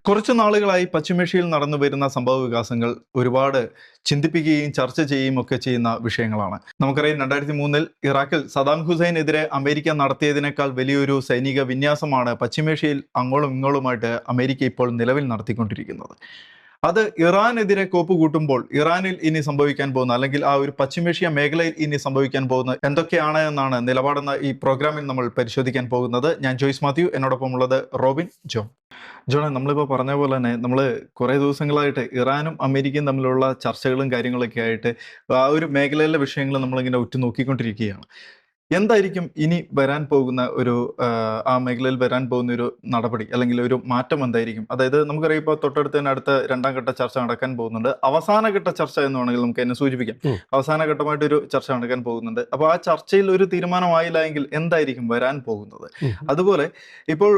കുറച്ചു നാളുകളായി പശ്ചിമേഷ്യയിൽ നടന്നു വരുന്ന സംഭവവികാസങ്ങൾ ഒരുപാട് ചിന്തിപ്പിക്കുകയും ചർച്ച ചെയ്യുകയും ഒക്കെ ചെയ്യുന്ന വിഷയങ്ങളാണ്. നമുക്കറിയാം, 2003 ഇറാഖിൽ സദാം ഹുസൈനെതിരെ അമേരിക്ക നടത്തിയതിനേക്കാൾ വലിയൊരു സൈനിക വിന്യാസമാണ് പശ്ചിമേഷ്യയിൽ അങ്ങോളം ഇങ്ങോളുമായിട്ട് അമേരിക്ക ഇപ്പോൾ നിലവിൽ നടത്തിക്കൊണ്ടിരിക്കുന്നത്. അത് ഇറാനെതിരെ കോപ്പ് കൂട്ടുമ്പോൾ ഇറാനിൽ ഇനി സംഭവിക്കാൻ പോകുന്ന, അല്ലെങ്കിൽ ആ ഒരു പശ്ചിമേഷ്യ മേഖലയിൽ ഇനി സംഭവിക്കാൻ പോകുന്നത് എന്തൊക്കെയാണ് എന്നാണ് നിലപാടെന്ന ഈ പ്രോഗ്രാമിൽ നമ്മൾ പരിശോധിക്കാൻ പോകുന്നത്. ഞാൻ ജോയ്സ് മാത്യു, എന്നോടൊപ്പം ഉള്ളത് റോബിൻ ജോൺ. ജോണെ, നമ്മളിപ്പോൾ പറഞ്ഞ പോലെ തന്നെ നമ്മൾ കുറേ ദിവസങ്ങളായിട്ട് ഇറാനും അമേരിക്കയും തമ്മിലുള്ള ചർച്ചകളും കാര്യങ്ങളൊക്കെ ആയിട്ട് ആ ഒരു മേഖലയിലെ വിഷയങ്ങൾ നമ്മളിങ്ങനെ ഉറ്റുനോക്കിക്കൊണ്ടിരിക്കുകയാണ്. എന്തായിരിക്കും ഇനി വരാൻ പോകുന്ന ഒരു ആ മേഖലയിൽ വരാൻ പോകുന്ന ഒരു നടപടി, അല്ലെങ്കിൽ ഒരു മാറ്റം എന്തായിരിക്കും? അതായത് നമുക്കറിയാം, ഇപ്പോൾ തൊട്ടടുത്ത് തന്നെ അടുത്ത 2ാം ഘട്ട ചർച്ച നടക്കാൻ പോകുന്നുണ്ട്. അവസാനഘട്ട ചർച്ച എന്ന് വേണമെങ്കിൽ നമുക്ക് എന്നെ സൂചിപ്പിക്കാം. അവസാന ഘട്ടമായിട്ടൊരു ചർച്ച നടക്കാൻ പോകുന്നുണ്ട്. അപ്പോൾ ആ ചർച്ചയിൽ ഒരു തീരുമാനമായില്ല എങ്കിൽ എന്തായിരിക്കും വരാൻ പോകുന്നത്? അതുപോലെ ഇപ്പോൾ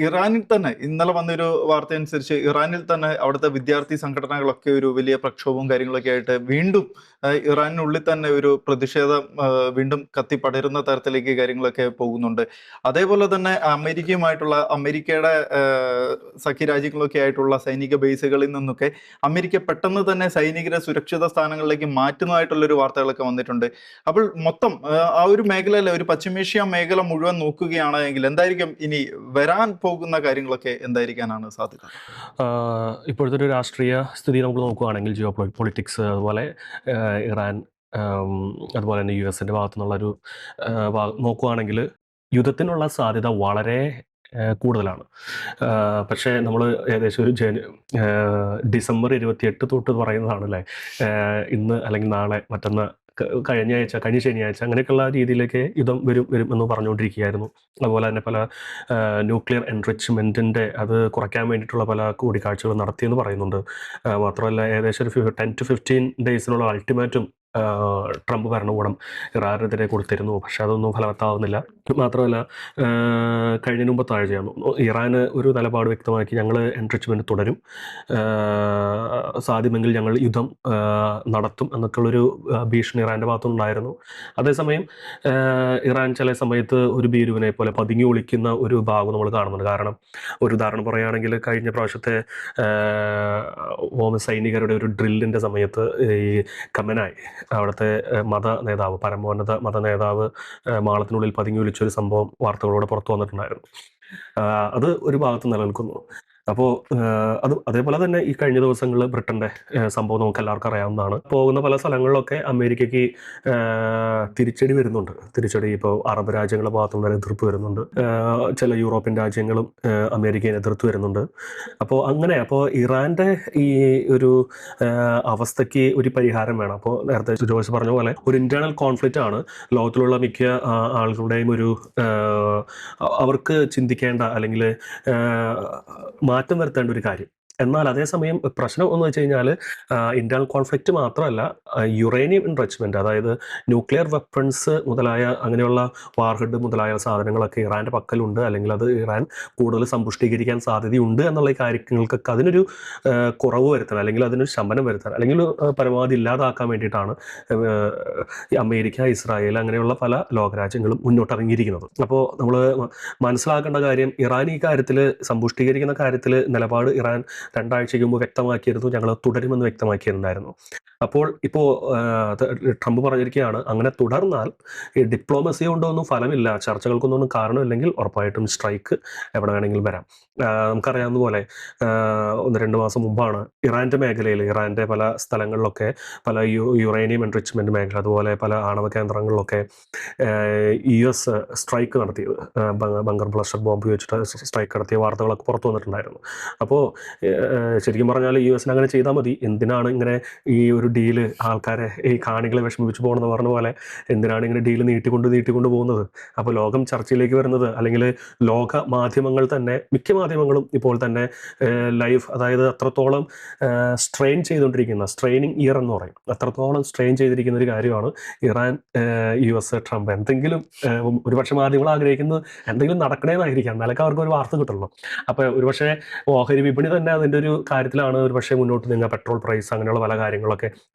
ഇറാനിൽ തന്നെ ഇന്നലെ വന്നൊരു വാർത്ത അനുസരിച്ച് ഇറാനിൽ തന്നെ അവിടുത്തെ വിദ്യാർത്ഥി സംഘടനകളൊക്കെ ഒരു വലിയ പ്രക്ഷോഭവും കാര്യങ്ങളൊക്കെ ആയിട്ട് വീണ്ടും ഇറാനുള്ളിൽ തന്നെ ഒരു പ്രതിഷേധം വീണ്ടും കത്തിപ്പടരുന്ന തരത്തിലേക്ക് കാര്യങ്ങളൊക്കെ പോകുന്നുണ്ട്. അതേപോലെ തന്നെ അമേരിക്കയുടെ സഖ്യരാജ്യങ്ങളൊക്കെ ആയിട്ടുള്ള സൈനിക ബേസുകളിൽ നിന്നൊക്കെ അമേരിക്ക പെട്ടെന്ന് തന്നെ സൈനികരെ സുരക്ഷിത സ്ഥാനങ്ങളിലേക്ക് മാറ്റുന്നതായിട്ടുള്ളൊരു വാർത്തകളൊക്കെ വന്നിട്ടുണ്ട്. അപ്പോൾ മൊത്തം ആ ഒരു മേഖലയിലെ ഒരു പശ്ചിമേഷ്യ മേഖല മുഴുവൻ നോക്കുകയാണ് എങ്കിൽ എന്തായിരിക്കും ഇനി വരാൻ പോകുന്ന കാര്യങ്ങളൊക്കെ എന്തായിരിക്കാനാണ് സാധ്യത? ഇപ്പോഴത്തെ ഒരു രാഷ്ട്രീയ സ്ഥിതി നമുക്ക് നോക്കുകയാണെങ്കിൽ, ജിയോ പൊളിറ്റിക്സ്, അതുപോലെ ഇറാൻ, അതുപോലെ തന്നെ US-ൻ്റെ ഭാഗത്തു നിന്നുള്ളൊരു നോക്കുകയാണെങ്കിൽ യുദ്ധത്തിനുള്ള സാധ്യത വളരെ കൂടുതലാണ്. പക്ഷേ നമ്മൾ ഏകദേശം ഒരു ഡിസംബർ 28 തൊട്ട് പറയുന്നതാണല്ലേ, ഇന്ന് അല്ലെങ്കിൽ നാളെ, മറ്റന്ന്, കഴിഞ്ഞ ശനിയാഴ്ച, അങ്ങനെയൊക്കെയുള്ള രീതിയിലേക്ക് യുദ്ധം വരും എന്ന് പറഞ്ഞുകൊണ്ടിരിക്കുകയായിരുന്നു. അതുപോലെ തന്നെ പല ന്യൂക്ലിയർ എൻറിച്ച്മെൻറ്റിൻ്റെ അത് കുറയ്ക്കാൻ വേണ്ടിയിട്ടുള്ള പല കൂടിക്കാഴ്ചകൾ നടത്തിയെന്ന് പറയുന്നുണ്ട്. മാത്രമല്ല, ഏകദേശം ഒരു 10 to 15 ഡേയ്സിനുള്ള അൾട്ടിമേറ്റും ട്രംപ് ഭരണകൂടം ഇറാനെതിരെ കൊടുത്തിരുന്നു. പക്ഷെ അതൊന്നും ഫലവത്താവുന്നില്ല. മാത്രമല്ല, കഴിഞ്ഞ മുമ്പത്തെ ആഴ്ചയാണ് ഇറാന് ഒരു നിലപാട് വ്യക്തമാക്കി, ഞങ്ങൾ എൻറിച്ച്മെൻറ്റ് തുടരും, സാധ്യമെങ്കിൽ ഞങ്ങൾ യുദ്ധം നടത്തും എന്നൊക്കെയുള്ളൊരു ഭീഷണി ഇറാൻ്റെ ഭാഗത്തുനിന്നുണ്ടായിരുന്നു. അതേസമയം ഇറാൻ ചില സമയത്ത് ഒരു ഭീരുവിനെ പോലെ പതുങ്ങി ഒളിക്കുന്ന ഒരു ഭാഗം നമ്മൾ കാണുന്നുണ്ട്. കാരണം ഒരു ഉദാഹരണം പറയുകയാണെങ്കിൽ, കഴിഞ്ഞ പ്രാവശ്യത്തെ സൈനികരുടെ ഒരു ഡ്രില്ലിൻ്റെ സമയത്ത് ഈ ഖമനായി, അവിടുത്തെ പരമോന്നത മത നേതാവ് മാളത്തിനുള്ളിൽ പതുങ്ങി വിളിച്ചൊരു സംഭവം വാർത്തകളോടെ പുറത്തു വന്നിട്ടുണ്ടായിരുന്നു. അത് ഒരു ഭാഗത്ത് നിലനിൽക്കുന്നു. അപ്പോൾ അതേപോലെ തന്നെ ഈ കഴിഞ്ഞ ദിവസങ്ങളിൽ ബ്രിട്ടൻ്റെ സംഭവം നമുക്ക് എല്ലാവർക്കും അറിയാവുന്നതാണ്. പോകുന്ന പല സ്ഥലങ്ങളിലൊക്കെ അമേരിക്കയ്ക്ക് തിരിച്ചടി വരുന്നുണ്ട്. ഇപ്പോൾ അറബ് രാജ്യങ്ങളുടെ ഭാഗത്തുനിന്ന് എതിർപ്പ് വരുന്നുണ്ട്. ചില യൂറോപ്യൻ രാജ്യങ്ങളും അമേരിക്കയെ എതിർത്ത് വരുന്നുണ്ട്. അപ്പോൾ ഇറാൻ്റെ ഈ ഒരു അവസ്ഥയ്ക്ക് ഒരു പരിഹാരം വേണം. അപ്പോൾ നേരത്തെ ജോയ്സ് പറഞ്ഞ പോലെ ഒരു ഇന്റേണൽ കോൺഫ്ലിക്റ്റ് ആണ് ലോകത്തിലുള്ള മിക്ക ആളുകളുടെയും ഒരു അവർക്ക് ചിന്തിക്കേണ്ട, അല്ലെങ്കിൽ മാറ്റം വരുത്തേണ്ട ഒരു കാര്യം. എന്നാൽ അതേസമയം പ്രശ്നം എന്ന് വെച്ച് കഴിഞ്ഞാൽ, ഇന്റേണൽ കോൺഫ്ലിക്റ്റ് മാത്രമല്ല, യുറേനിയം എൻറിച്ച്മെൻറ്റ്, അതായത് ന്യൂക്ലിയർ വെപ്പൺസ് മുതലായ അങ്ങനെയുള്ള വാർഹെഡ് മുതലായ സാധനങ്ങളൊക്കെ ഇറാൻ്റെ പക്കലുണ്ട്, അല്ലെങ്കിൽ അത് ഇറാൻ കൂടുതൽ സമ്പുഷ്ടീകരിക്കാൻ സാധ്യതയുണ്ട് എന്നുള്ള കാര്യങ്ങൾക്കൊക്കെ അതിനൊരു കുറവ് വരുത്താൻ, അല്ലെങ്കിൽ അതിനൊരു ശമനം വരുത്താൻ, അല്ലെങ്കിൽ പരമാവധി ഇല്ലാതാക്കാൻ വേണ്ടിയിട്ടാണ് അമേരിക്ക, ഇസ്രായേൽ, അങ്ങനെയുള്ള പല ലോകരാജ്യങ്ങളും മുന്നോട്ടിറങ്ങിയിരിക്കുന്നത്. അപ്പോൾ നമ്മൾ മനസ്സിലാക്കേണ്ട കാര്യം, ഇറാൻ ഈ കാര്യത്തിൽ, സമ്പുഷ്ടീകരിക്കുന്ന കാര്യത്തിൽ നിലപാട് ഇറാൻ 2 ആഴ്ചയ്ക്ക് മുമ്പ് വ്യക്തമാക്കിയിരുന്നു, ഞങ്ങൾ തുടരുമെന്ന് വ്യക്തമാക്കിയിട്ടുണ്ടായിരുന്നു. അപ്പോൾ ഇപ്പോൾ ട്രംപ് പറഞ്ഞിരിക്കുകയാണ്, അങ്ങനെ തുടർന്നാൽ ഈ ഡിപ്ലോമസി കൊണ്ടൊന്നും ഫലമില്ല, ചർച്ചകൾക്കൊന്നും കാരണമില്ലെങ്കിൽ ഉറപ്പായിട്ടും സ്ട്രൈക്ക് എവിടെ വേണമെങ്കിലും വരാം. നമുക്കറിയാവുന്ന പോലെ 1-2 മാസം മുമ്പാണ് ഇറാൻ്റെ മേഖലയിൽ, ഇറാൻ്റെ പല സ്ഥലങ്ങളിലൊക്കെ, പല യുറേനിയം എൻറിച്ച്മെൻറ്റ് മേഖല, അതുപോലെ പല ആണവ കേന്ദ്രങ്ങളിലൊക്കെ US സ്ട്രൈക്ക് നടത്തിയത്, ബങ്കർ ബ്ലസ്റ്റർ ബോംബ് വെച്ചിട്ട് സ്ട്രൈക്ക് നടത്തിയ വാർത്തകളൊക്കെ പുറത്തു വന്നിട്ടുണ്ടായിരുന്നു. അപ്പോൾ ശരിക്കും പറഞ്ഞാൽ US അങ്ങനെ ചെയ്താൽ മതി. എന്തിനാണ് ഇങ്ങനെ ഈ ഒരു ഡീല് ആൾക്കാരെ, ഈ കാണികളെ വിഷമിപ്പിച്ച് പോകണമെന്ന് പറഞ്ഞ പോലെ, എന്തിനാണ് ഇങ്ങനെ ഡീല് നീട്ടിക്കൊണ്ട് പോകുന്നത്? അപ്പോൾ ലോകം ചർച്ചയിലേക്ക് വരുന്നത്, അല്ലെങ്കിൽ ലോക മാധ്യമങ്ങൾ തന്നെ, മിക്ക മാധ്യമങ്ങളും ഇപ്പോൾ തന്നെ ലൈവ്, അതായത് അത്രത്തോളം സ്ട്രെയിനിങ് ഇയർ എന്ന് പറയും, അത്രത്തോളം സ്ട്രെയിൻ ചെയ്തിരിക്കുന്ന ഒരു കാര്യമാണ് ഇറാൻ US ട്രംപ്. എന്തെങ്കിലും ഒരുപക്ഷെ മാധ്യമങ്ങൾ ആഗ്രഹിക്കുന്നത് എന്തെങ്കിലും നടക്കണേന്നായിരിക്കാം, എന്നാലൊക്കെ അവർക്ക് ഒരു വാർത്ത കിട്ടുള്ളൂ. അപ്പോൾ ഒരുപക്ഷെ ഓഹരി വിപണി തന്നെ അത് അതിൻ്റെ ഒരു കാര്യത്തിലാണ് ഒരു പക്ഷേ മുന്നോട്ട് നീങ്ങുക. പെട്രോൾ പ്രൈസ് അങ്ങനെയുള്ള പല കാര്യങ്ങളൊക്കെ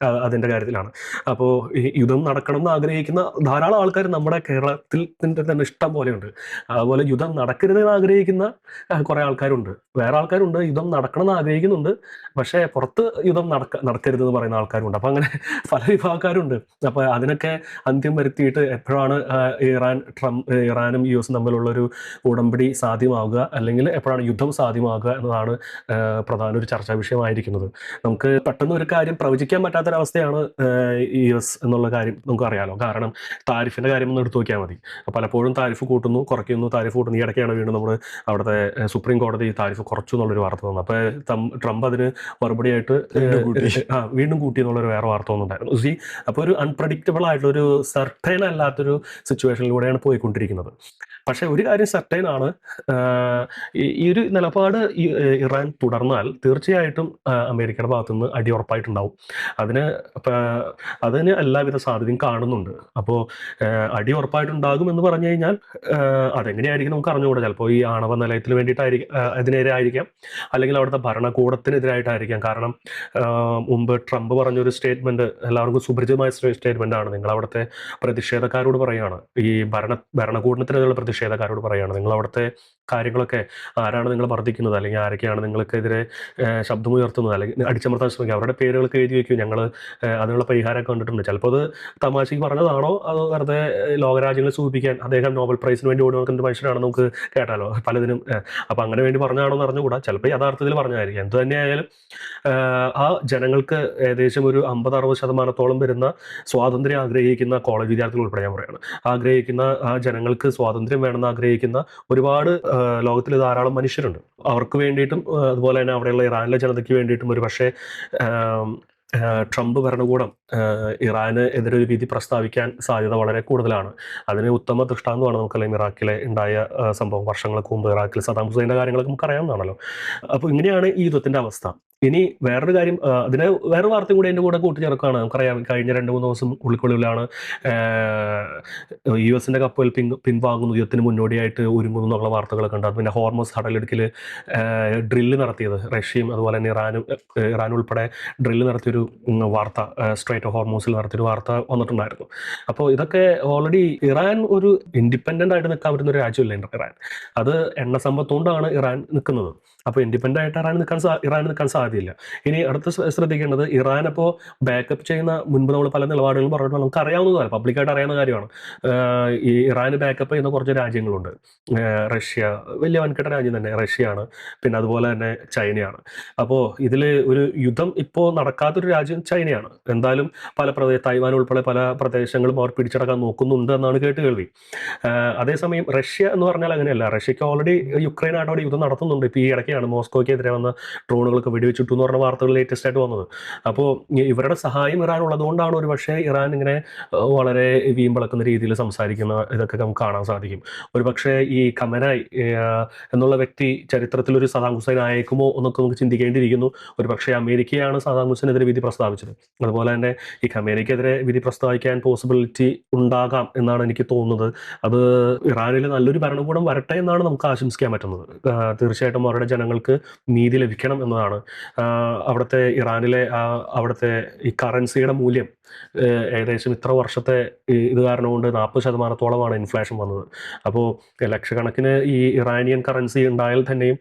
അതിൻ്റെ കാര്യത്തിലാണ്. അപ്പോൾ ഈ യുദ്ധം നടക്കണം എന്ന് ആഗ്രഹിക്കുന്ന ധാരാളം ആൾക്കാർ നമ്മുടെ കേരളത്തിൽ തന്നെ ഇഷ്ടം പോലെയുണ്ട്. അതുപോലെ യുദ്ധം നടക്കരുതെന്ന് ആഗ്രഹിക്കുന്ന കുറേ ആൾക്കാരുണ്ട്. വേറെ ആൾക്കാരുണ്ട് യുദ്ധം നടക്കണം എന്ന് ആഗ്രഹിക്കുന്നുണ്ട്, പക്ഷേ പുറത്ത് യുദ്ധം നടക്കരുതെന്ന് പറയുന്ന ആൾക്കാരുണ്ട്. അപ്പോൾ അങ്ങനെ പല വിഭാഗക്കാരുണ്ട്. അപ്പോൾ അതിനൊക്കെ അന്ത്യം വരുത്തിയിട്ട് എപ്പോഴാണ് ഇറാനും യു എസും തമ്മിലുള്ളൊരു ഉടമ്പടി സാധ്യമാവുക, അല്ലെങ്കിൽ എപ്പോഴാണ് യുദ്ധം സാധ്യമാവുക എന്നതാണ് പ്രധാന ഒരു ചർച്ചാ വിഷയമായിരിക്കുന്നത്. നമുക്ക് പെട്ടെന്ന് ഒരു കാര്യം പ്രവചിക്കാൻ പറ്റാത്തൊരവസ്ഥയാണ് യു എസ് എന്നുള്ള കാര്യം നമുക്ക് അറിയാലോ. കാരണം താരിഫിന്റെ കാര്യം ഒന്ന് എടുത്തു നോക്കിയാൽ മതി. പലപ്പോഴും താരിഫ് കൂട്ടുന്നു, കുറയ്ക്കുന്നു, താരിഫ് കൂട്ടുന്നു. ഈ ഇടയ്ക്കാണ് വീണ്ടും നമ്മൾ അവിടുത്തെ സുപ്രീം കോടതി താരിഫ് കുറച്ചു എന്നുള്ളൊരു വാർത്ത വന്നു. അപ്പോൾ ട്രംപ് അതിന് മറുപടിയായിട്ട് വീണ്ടും കൂട്ടി എന്നുള്ളൊരു വേറെ വാർത്ത വന്നിട്ടുണ്ടായിരുന്നു. അപ്പോൾ ഒരു അൺപ്രഡിക്റ്റബിൾ ആയിട്ടുള്ള ഒരു സർട്ടൈൻ അല്ലാത്തൊരു സിറ്റുവേഷനിലൂടെയാണ് പോയിക്കൊണ്ടിരിക്കുന്നത്. പക്ഷേ ഒരു കാര്യം സർട്ടൈൻ ആണ്, ഈ ഒരു നിലപാട് ഇറാൻ തുടർന്നാൽ തീർച്ചയായിട്ടും അമേരിക്കയുടെ ഭാഗത്തുനിന്ന് അടി ഉറപ്പായിട്ടുണ്ടാവും. അതിന് എല്ലാവിധ സാധ്യതയും കാണുന്നുണ്ട്. അപ്പോൾ അടി ഉറപ്പായിട്ടുണ്ടാകും എന്ന് പറഞ്ഞു കഴിഞ്ഞാൽ അതെങ്ങനെയായിരിക്കും നമുക്ക് അറിഞ്ഞുകൂടാ. ചിലപ്പോൾ ഈ ആണവ നിലയത്തിന് വേണ്ടിയിട്ടായിരിക്കും, അതിനെതിരെ ആയിരിക്കാം, അല്ലെങ്കിൽ അവിടുത്തെ ഭരണകൂടത്തിനെതിരായിട്ടായിരിക്കാം. കാരണം മുമ്പ് ട്രംപ് പറഞ്ഞൊരു സ്റ്റേറ്റ്മെന്റ് എല്ലാവർക്കും സുപരിചിതമായ സ്റ്റേറ്റ്മെന്റ് ആണ്. നിങ്ങൾ അവിടുത്തെ പ്രതിഷേധക്കാരോട് പറയുകയാണ്, ഈ ഭരണകൂടത്തിനെതിരെയുള്ള പ്രതിഷേധക്കാരോട് പറയുകയാണ്, നിങ്ങൾ അവിടുത്തെ കാര്യങ്ങളൊക്കെ ആരാണ് നിങ്ങൾ മർദ്ദിക്കുന്നത്, അല്ലെങ്കിൽ ആരൊക്കെയാണ് നിങ്ങൾക്കെതിരെ ശബ്ദമുയർത്തുന്നത്, അല്ലെങ്കിൽ അടിച്ചമർത്താൻ ശ്രമിക്കുക, അവരുടെ പേരുകളൊക്കെ എഴുതി വയ്ക്കും, ഞങ്ങൾ അതിനുള്ള പരിഹാരമൊക്കെ കണ്ടിട്ടുണ്ട്. ചിലപ്പോൾ അത് തമാശയ്ക്ക് പറഞ്ഞതാണോ അതോ വെറുതെ ലോകരാജ്യങ്ങളെ സൂചിപ്പിക്കാൻ, അദ്ദേഹം നോബൽ പ്രൈസിന് വേണ്ടി ഓടി നോക്കുന്ന മനുഷ്യനാണെന്ന് നമുക്ക് കേട്ടാലോ പലതിനും. അപ്പം അങ്ങനെ വേണ്ടി പറഞ്ഞാണോ എന്ന് അറിഞ്ഞുകൂടാ. ചിലപ്പോൾ യഥാർത്ഥത്തിൽ പറഞ്ഞായിരിക്കും. എന്ത് തന്നെയായാലും ആ ജനങ്ങൾക്ക് ഏകദേശം ഒരു 50-60% വരുന്ന സ്വാതന്ത്ര്യം ആഗ്രഹിക്കുന്ന കോളേജ് വിദ്യാർത്ഥികൾ ഉൾപ്പെടെ ഞാൻ പറയുകയാണ്, ആഗ്രഹിക്കുന്ന ആ ജനങ്ങൾക്ക് സ്വാതന്ത്ര്യം വേണമെന്ന് ആഗ്രഹിക്കുന്ന ഒരുപാട് ലോകത്തിൽ ധാരാളം മനുഷ്യരുണ്ട്. അവർക്ക് വേണ്ടിയിട്ടും അതുപോലെ തന്നെ അവിടെയുള്ള ഇറാനിലെ ജനതയ്ക്ക് വേണ്ടിയിട്ടും ഒരു പക്ഷേ ട്രംപ് ഭരണകൂടം ഇറാന് എതിരെ ഒരു വിധി പ്രസ്താവിക്കാൻ സാധ്യത വളരെ കൂടുതലാണ്. അതിന് ഉത്തമ ദൃഷ്ടാന്തമാണ് നമുക്കല്ലെങ്കിൽ ഇറാഖിലെ ഉണ്ടായ സംഭവം. വർഷങ്ങൾക്ക് മുമ്പ് ഇറാഖിൽ സദാം ഹുസൈൻ്റെ കാര്യങ്ങളൊക്കെ നമുക്ക് അറിയാവുന്നതാണല്ലോ. അപ്പോൾ ഇങ്ങനെയാണ് ഈ യുദ്ധത്തിൻ്റെ അവസ്ഥ. ഇനി വേറൊരു കാര്യം, അതിനെ വേറെ വാർത്തയും കൂടി എൻ്റെ കൂടെ കൂട്ടിച്ചേർക്കുകയാണ്. നമുക്കറിയാം കഴിഞ്ഞ 2-3 ദിവസം ഉള്ളിക്കുള്ളിലാണ് യു എസിൻ്റെ കപ്പൽ പിൻവാങ്ങുന്നു, യുദ്ധത്തിന് മുന്നോടിയായിട്ട് ഒരുങ്ങുന്നു എന്നുള്ള വാർത്തകളൊക്കെ ഉണ്ട്. പിന്നെ ഹോർമസ് കടലിടുക്കിൽ ഡ്രില്ല് നടത്തിയത് റഷ്യയും അതുപോലെ തന്നെ ഇറാൻ ഉൾപ്പെടെ ഡ്രില്ല് നടത്തിയൊരു വാർത്ത, സ്ട്രൈറ്റ് ഓഫ് ഹോർമോസിൽ നടത്തിയൊരു വാർത്ത വന്നിട്ടുണ്ടായിരുന്നു. അപ്പോൾ ഇതൊക്കെ ഓൾറെഡി ഇറാൻ ഒരു ഇൻഡിപെൻഡൻ്റ് ആയിട്ട് നിൽക്കാൻ പറ്റുന്ന ഒരു രാജ്യമല്ല ഇറാൻ. അത് എണ്ണ സമ്പത്തുകൊണ്ടാണ് ഇറാൻ നിൽക്കുന്നത്. അപ്പോൾ ഇൻഡിപെൻഡൻ്റ് ആയിട്ട് ഇറാൻ നിൽക്കാൻ സാധ്യതയില്ല. ഇനി അടുത്ത് ശ്രദ്ധിക്കേണ്ടത്, ഇറാൻ അപ്പോൾ ബാക്കപ്പ് ചെയ്യുന്ന, മുൻപ് നമ്മൾ പല നിലപാടുകളും പറഞ്ഞിട്ട് നമുക്ക് അറിയാവുന്നതാണ്, പബ്ലിക്കായിട്ട് അറിയാവുന്ന കാര്യമാണ്. ഈ ഇറാന് ബാക്കപ്പ് ചെയ്യുന്ന കുറച്ച് രാജ്യങ്ങളുണ്ട്. റഷ്യ വലിയ വൻകിട രാജ്യം തന്നെ റഷ്യയാണ്, പിന്നെ അതുപോലെ തന്നെ ചൈനയാണ്. അപ്പോൾ ഇതിൽ ഒരു യുദ്ധം ഇപ്പോൾ നടക്കാത്തൊരു രാജ്യം ചൈനയാണ്. എന്തായാലും തൈവാൻ ഉൾപ്പെടെ പല പ്രദേശങ്ങളും അവർ പിടിച്ചടക്കാൻ നോക്കുന്നുണ്ട് എന്നാണ് കേൾവി. അതേസമയം റഷ്യ എന്ന് പറഞ്ഞാൽ അങ്ങനെയല്ല. റഷ്യക്ക് ഓൾറെഡി യുക്രൈനായിട്ട് അവിടെ യുദ്ധം നടത്തുന്നുണ്ട്. ഇപ്പോൾ ഈ ഇടയ്ക്കാണ് മോസ്കോയ്ക്കെതിരെ വന്ന ഡ്രോണുകളൊക്കെ വെടിവെച്ചിട്ടു എന്ന് പറഞ്ഞ വാർത്തകൾ ലേറ്റസ്റ്റ് ആയിട്ട് വന്നത്. അപ്പോൾ ഇവരുടെ സഹായം ഇറാൻ ഉള്ളതുകൊണ്ടാണ് ഒരു പക്ഷേ ഇറാൻ ഇങ്ങനെ വളരെ വീമ്പിളക്കുന്ന രീതിയിൽ സംസാരിക്കുന്ന ഇതൊക്കെ നമുക്ക് കാണാൻ സാധിക്കും. ഒരു പക്ഷേ ഈ ഖമനായി എന്നുള്ള വ്യക്തി ചരിത്രത്തിലൊരു സദാം ഹുസൈൻ ആയേക്കുമോ എന്നൊക്കെ നമുക്ക് ചിന്തിക്കേണ്ടിയിരിക്കുന്നു. ഒരു പക്ഷേ അമേരിക്കയാണ് സദാം ഹുസൈനെതിരെ വിധി പ്രസ്താവിച്ചത്. അതുപോലെ തന്നെ ഈ ഖമേനിക്കെതിരെ വിധി പ്രസ്താവിക്കാൻ പോസിബിലിറ്റി ഉണ്ടാകാം എന്നാണ് എനിക്ക് തോന്നുന്നത്. അത് ഇറാനിൽ നല്ലൊരു ഭരണകൂടം വരട്ടെ എന്നാണ് നമുക്ക് ആശംസിക്കാൻ പറ്റുന്നത്. തീർച്ചയായിട്ടും അവരുടെ ജനങ്ങൾക്ക് നീതി ലഭിക്കണം എന്നതാണ്. അവിടുത്തെ ഇറാനിലെ അവിടുത്തെ ഈ കറൻസിയുടെ മൂല്യം ഏകദേശം ഇത്ര വർഷത്തെ ഇത് കാരണം കൊണ്ട് 40% ഇൻഫ്ലേഷൻ വന്നത്. അപ്പോൾ ലക്ഷക്കണക്കിന് ഈ ഇറാനിയൻ കറൻസി ഉണ്ടായാൽ തന്നെയും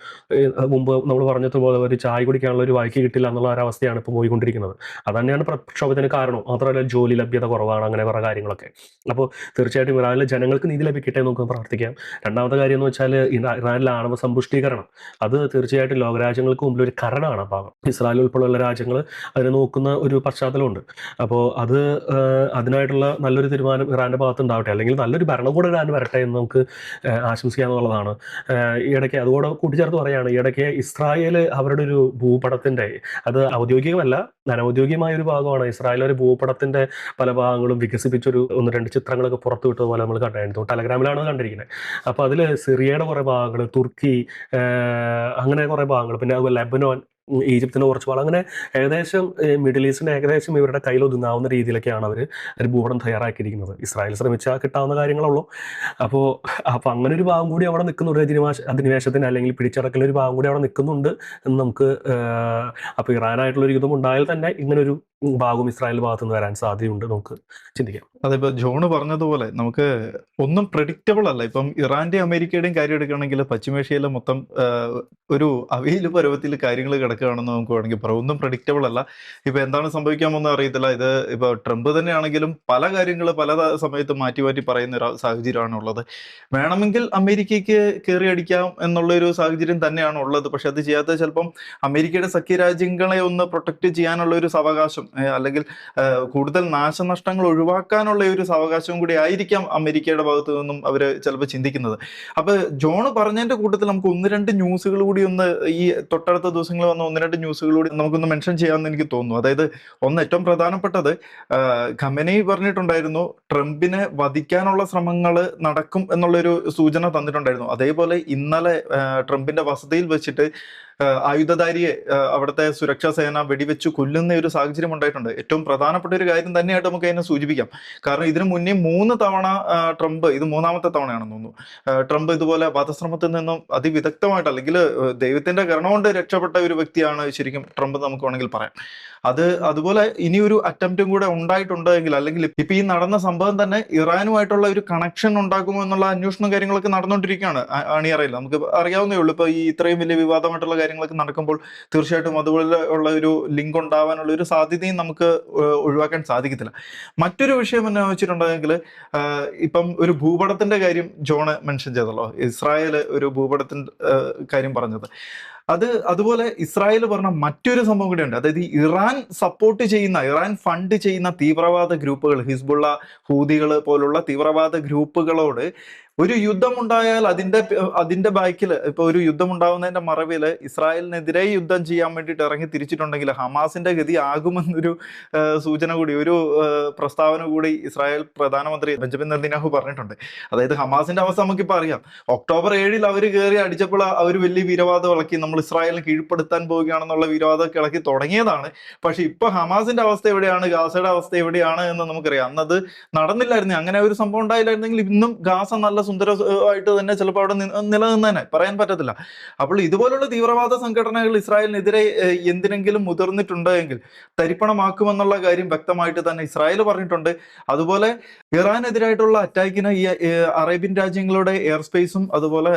മുമ്പ് നമ്മൾ പറഞ്ഞതുപോലെ ഒരു ചായ കുടിക്കാനുള്ള ഒരു വായ്ക്ക് കിട്ടില്ല എന്നുള്ള ഒരവസ്ഥയാണ് ഇപ്പോൾ പോയിക്കൊണ്ടിരിക്കുന്നത്. അതന്നെയാണ് പ്രക്ഷോഭത്തിന് കാരണം. മാത്രമല്ല ജോലി ലഭ്യത കുറവാണ്, അങ്ങനെ കുറേ കാര്യങ്ങളൊക്കെ. അപ്പോൾ തീർച്ചയായിട്ടും ഇറാനിലെ ജനങ്ങൾക്ക് നീതി ലഭിക്കട്ടെ എന്ന് നമുക്ക് പ്രാർത്ഥിക്കാം. രണ്ടാമത്തെ കാര്യം എന്ന് വെച്ചാൽ ഇറാനിലെ ആണവ സമ്പുഷ്ടീകരണം, അത് തീർച്ചയായിട്ടും ലോകരാജ്യങ്ങൾക്ക് മുമ്പിൽ ഒരു കരണമാണ്. ഭാഗം ഇസ്രായേൽ ഉൾപ്പെടെയുള്ള രാജ്യങ്ങൾ അതിനെ നോക്കുന്ന ഒരു പശ്ചാത്തലമുണ്ട്. അപ്പോൾ അതിനായിട്ടുള്ള നല്ലൊരു തീരുമാനം ഇറാൻ്റെ ഭാഗത്ത് ഉണ്ടാവട്ടെ, അല്ലെങ്കിൽ നല്ലൊരു ഭരണകൂടം ഇറാൻ വരട്ടെ എന്ന് നമുക്ക് ആശംസിക്കാമെന്നുള്ളതാണ്. ഈ ഇടയ്ക്ക് അതുകൂടെ കൂട്ടിച്ചേർത്ത് പറയുകയാണ്, ഈ ഇടയ്ക്ക് ഇസ്രായേൽ അവരുടെ ഒരു ഭൂപടത്തിൻ്റെ, അത് ഔദ്യോഗികമല്ല അനൗദ്യോഗികമായ ഒരു ഭാഗമാണ്, ഇസ്രായേൽ ഒരു ഭൂപടത്തിൻ്റെ പല ഭാഗങ്ങളും വികസിപ്പിച്ചൊരു 1-2 ചിത്രങ്ങളൊക്കെ പുറത്തു വിട്ടതുപോലെ നമ്മൾ കണ്ടായിരുന്നു. ടെലഗ്രാമിലാണ് കണ്ടിരിക്കുന്നത്. അപ്പോൾ അതിൽ സിറിയയുടെ കുറേ ഭാഗങ്ങൾ, തുർക്കി, അങ്ങനെ കുറേ ഭാഗങ്ങൾ, പിന്നെ അതുപോലെ ലെബനോൻ, ഈജിപ്തിന് കുറച്ച് ഭാഗം, അങ്ങനെ ഏകദേശം മിഡിൽ ഈസ്റ്റിന് ഏകദേശം ഇവരുടെ കയ്യിൽ ഒതുങ്ങാവുന്ന രീതിയിലൊക്കെയാണ് അവർ ഒരു ഭൂപടം തയ്യാറാക്കിയിരിക്കുന്നത്. ഇസ്രായേൽ ശ്രമിച്ചാൽ കിട്ടാവുന്ന കാര്യങ്ങളുള്ളൂ. അപ്പോൾ അങ്ങനെ ഒരു ഭാഗം കൂടി അവിടെ നിൽക്കുന്നുണ്ട്, അധിനിവേശത്തിന് അല്ലെങ്കിൽ പിടിച്ചടക്കൽ ഒരു ഭാഗം കൂടി അവിടെ നിൽക്കുന്നുണ്ട് എന്ന് നമുക്ക് അപ്പോൾ ഇറാനായിട്ടുള്ളൊരു യുദ്ധം ഉണ്ടായാൽ തന്നെ ഇങ്ങനൊരു ഭാഗം ഇസ്രായേൽ ഭാഗത്തു നിന്ന് വരാൻ സാധ്യതയുണ്ട് നമുക്ക് ചിന്തിക്കാം. അതിപ്പോ ജോണ് പറഞ്ഞതുപോലെ നമുക്ക് ഒന്നും പ്രഡിക്റ്റബിൾ അല്ല. ഇപ്പം ഇറാന്റെ അമേരിക്കയുടെയും കാര്യം എടുക്കുകയാണെങ്കിൽ പശ്ചിമേഷ്യയിലെ മൊത്തം ഒരു അവയിൽ പരുവത്തിൽ കാര്യങ്ങൾ കിടക്കുകയാണെന്ന് നമുക്ക് വേണമെങ്കിൽ പറയാം. ഒന്നും പ്രഡിക്റ്റബിൾ അല്ല. ഇപ്പൊ എന്താണ് സംഭവിക്കാമെന്ന് അറിയത്തില്ല. ഇത് ഇപ്പൊ ട്രംപ് തന്നെയാണെങ്കിലും പല കാര്യങ്ങൾ പല സമയത്ത് മാറ്റി മാറ്റി പറയുന്ന ഒരു സാഹചര്യമാണ് ഉള്ളത്. വേണമെങ്കിൽ അമേരിക്കയ്ക്ക് കയറി അടിക്കാം എന്നുള്ള ഒരു സാഹചര്യം തന്നെയാണ് ഉള്ളത്. പക്ഷെ അത് ചെയ്യാത്ത ചിലപ്പം അമേരിക്കയുടെ സഖ്യരാജ്യങ്ങളെ ഒന്ന് പ്രൊട്ടക്ട് ചെയ്യാനുള്ള ഒരു സാവകാശം അല്ലെങ്കിൽ കൂടുതൽ നാശനഷ്ടങ്ങൾ ഒഴിവാക്കാനുള്ള ഒരു സാവകാശവും കൂടി ആയിരിക്കാം അമേരിക്കയുടെ ഭാഗത്തു നിന്നും അവർ ചിലപ്പോൾ ചിന്തിക്കുന്നത്. അപ്പൊ ജോണ് പറഞ്ഞതിന്റെ കൂട്ടത്തിൽ നമുക്ക് ഒന്ന് രണ്ട് ന്യൂസുകൾ കൂടി ഒന്ന് ഈ തൊട്ടടുത്ത ദിവസങ്ങളിൽ വന്ന ഒന്ന് രണ്ട് ന്യൂസുകൾ കൂടി നമുക്കൊന്ന് മെൻഷൻ ചെയ്യാമെന്ന് എനിക്ക് തോന്നുന്നു. അതായത് ഒന്ന് ഏറ്റവും പ്രധാനപ്പെട്ടത്, ഖമനൈ പറഞ്ഞിട്ടുണ്ടായിരുന്നു ട്രംപിനെ വധിക്കാനുള്ള ശ്രമങ്ങൾ നടക്കും എന്നുള്ളൊരു സൂചന തന്നിട്ടുണ്ടായിരുന്നു. അതേപോലെ ഇന്നലെ ട്രംപിന്റെ വസതിയിൽ വെച്ചിട്ട് ആയുധധാരിയെ അവിടുത്തെ സുരക്ഷാ സേന വെടിവെച്ച് കൊല്ലുന്ന ഒരു സാഹചര്യം ഉണ്ടായിട്ടുണ്ട്. ഏറ്റവും പ്രധാനപ്പെട്ട ഒരു കാര്യം തന്നെയായിട്ട് നമുക്ക് അതിനെ സൂചിപ്പിക്കാം. കാരണം ഇതിനു മുന്നേ 3 തവണ ട്രംപ്, ഇത് 3ാമത്തെ തവണയാണെന്ന് തോന്നുന്നു, ട്രംപ് ഇതുപോലെ വധശ്രമത്തിൽ നിന്നും അതിവിദഗ്ധമായിട്ട് അല്ലെങ്കിൽ ദൈവത്തിന്റെ കരുണ കൊണ്ട് രക്ഷപ്പെട്ട ഒരു വ്യക്തിയാണ് ശരിക്കും ട്രംപ് നമുക്ക് വേണമെങ്കിൽ പറയാം. അതുപോലെ ഇനിയൊരു അറ്റംപ്റ്റും കൂടെ ഉണ്ടായിട്ടുണ്ടെങ്കിൽ, അല്ലെങ്കിൽ ഇപ്പൊ ഈ നടന്ന സംഭവം തന്നെ ഇറാനുമായിട്ടുള്ള ഒരു കണക്ഷൻ ഉണ്ടാക്കുമോ എന്നുള്ള അന്വേഷണം കാര്യങ്ങളൊക്കെ നടന്നുകൊണ്ടിരിക്കുകയാണ് അണിയറയിൽ. നമുക്ക് അറിയാവുന്നേ ഉള്ളൂ. ഇപ്പൊ ഈ ഇത്രയും വലിയ വിവാദമായിട്ടുള്ള കാര്യങ്ങളൊക്കെ നടക്കുമ്പോൾ തീർച്ചയായിട്ടും അതുപോലെ ഉള്ള ഒരു ലിങ്ക് ഉണ്ടാവാനുള്ള ഒരു സാധ്യതയും നമുക്ക് ഒഴിവാക്കാൻ സാധിക്കത്തില്ല. മറ്റൊരു വിഷയം എന്ന് വെച്ചിട്ടുണ്ടെങ്കിൽ, ഇപ്പം ഒരു ഭൂപടത്തിന്റെ കാര്യം ജോണ് മെൻഷൻ ചെയ്തല്ലോ, ഇസ്രായേൽ ഒരു ഭൂപടത്തിന്റെ കാര്യം പറഞ്ഞത്. അതുപോലെ ഇസ്രായേൽ പറഞ്ഞ മറ്റൊരു സംഭവം കൂടി ഉണ്ട്. അതായത് ഇറാൻ സപ്പോർട്ട് ചെയ്യുന്ന, ഇറാൻ ഫണ്ട് ചെയ്യുന്ന തീവ്രവാദ ഗ്രൂപ്പുകൾ, ഹിസ്ബുള്ള, ഹൂതികൾ പോലുള്ള തീവ്രവാദ ഗ്രൂപ്പുകളോട് ഒരു യുദ്ധമുണ്ടായാൽ അതിന്റെ ബാക്കിൽ, ഇപ്പൊ ഒരു യുദ്ധം ഉണ്ടാവുന്നതിന്റെ മറവിൽ ഇസ്രായേലിനെതിരെ യുദ്ധം ചെയ്യാൻ വേണ്ടിയിട്ട് ഇറങ്ങി തിരിച്ചിട്ടുണ്ടെങ്കിൽ ഹമാസിന്റെ ഗതി ആകുമെന്നൊരു സൂചന കൂടി, ഒരു പ്രസ്താവന കൂടി ഇസ്രായേൽ പ്രധാനമന്ത്രി ബെഞ്ചമിൻ നെതന്യാഹു പറഞ്ഞിട്ടുണ്ട്. അതായത് ഹമാസിന്റെ അവസ്ഥ നമുക്കിപ്പോൾ അറിയാം. ഒക്ടോബർ 7 അവർ കയറി അടിച്ചപ്പോൾ അവർ വലിയ വീരവാദം ഇളക്കി, നമ്മൾ ഇസ്രായേലിനെ കീഴ്പ്പെടുത്താൻ പോവുകയാണെന്നുള്ള വീരവാദമൊക്കെ ഇളക്കി തുടങ്ങിയതാണ്. പക്ഷെ ഇപ്പൊ ഹമാസിന്റെ അവസ്ഥ എവിടെയാണ്, ഗാസയുടെ അവസ്ഥ എവിടെയാണ് എന്ന് നമുക്കറിയാം. അന്നത് നടന്നില്ലായിരുന്നു. അങ്ങനെ ഒരു സംഭവം ഉണ്ടായില്ലായിരുന്നെങ്കിൽ ഇന്നും ഗാസ നല്ല സുന്ദരമായിട്ട് തന്നെ ചിലപ്പോൾ അവിടെ നിലനിന്നേനെ, പറയാൻ പറ്റത്തില്ല. അപ്പോൾ ഇതുപോലുള്ള തീവ്രവാദ സംഘടനകൾ ഇസ്രായേലിനെതിരെ എന്തിനെങ്കിലും മുതിർന്നിട്ടുണ്ട് എങ്കിൽ തരിപ്പണമാക്കുമെന്നുള്ള കാര്യം വ്യക്തമായിട്ട് തന്നെ ഇസ്രായേൽ പറഞ്ഞിട്ടുണ്ട്. അതുപോലെ ഇറാനെതിരായിട്ടുള്ള അറ്റാക്കിന് ഈ അറേബ്യൻ രാജ്യങ്ങളുടെ എയർ സ്പേസും അതുപോലെ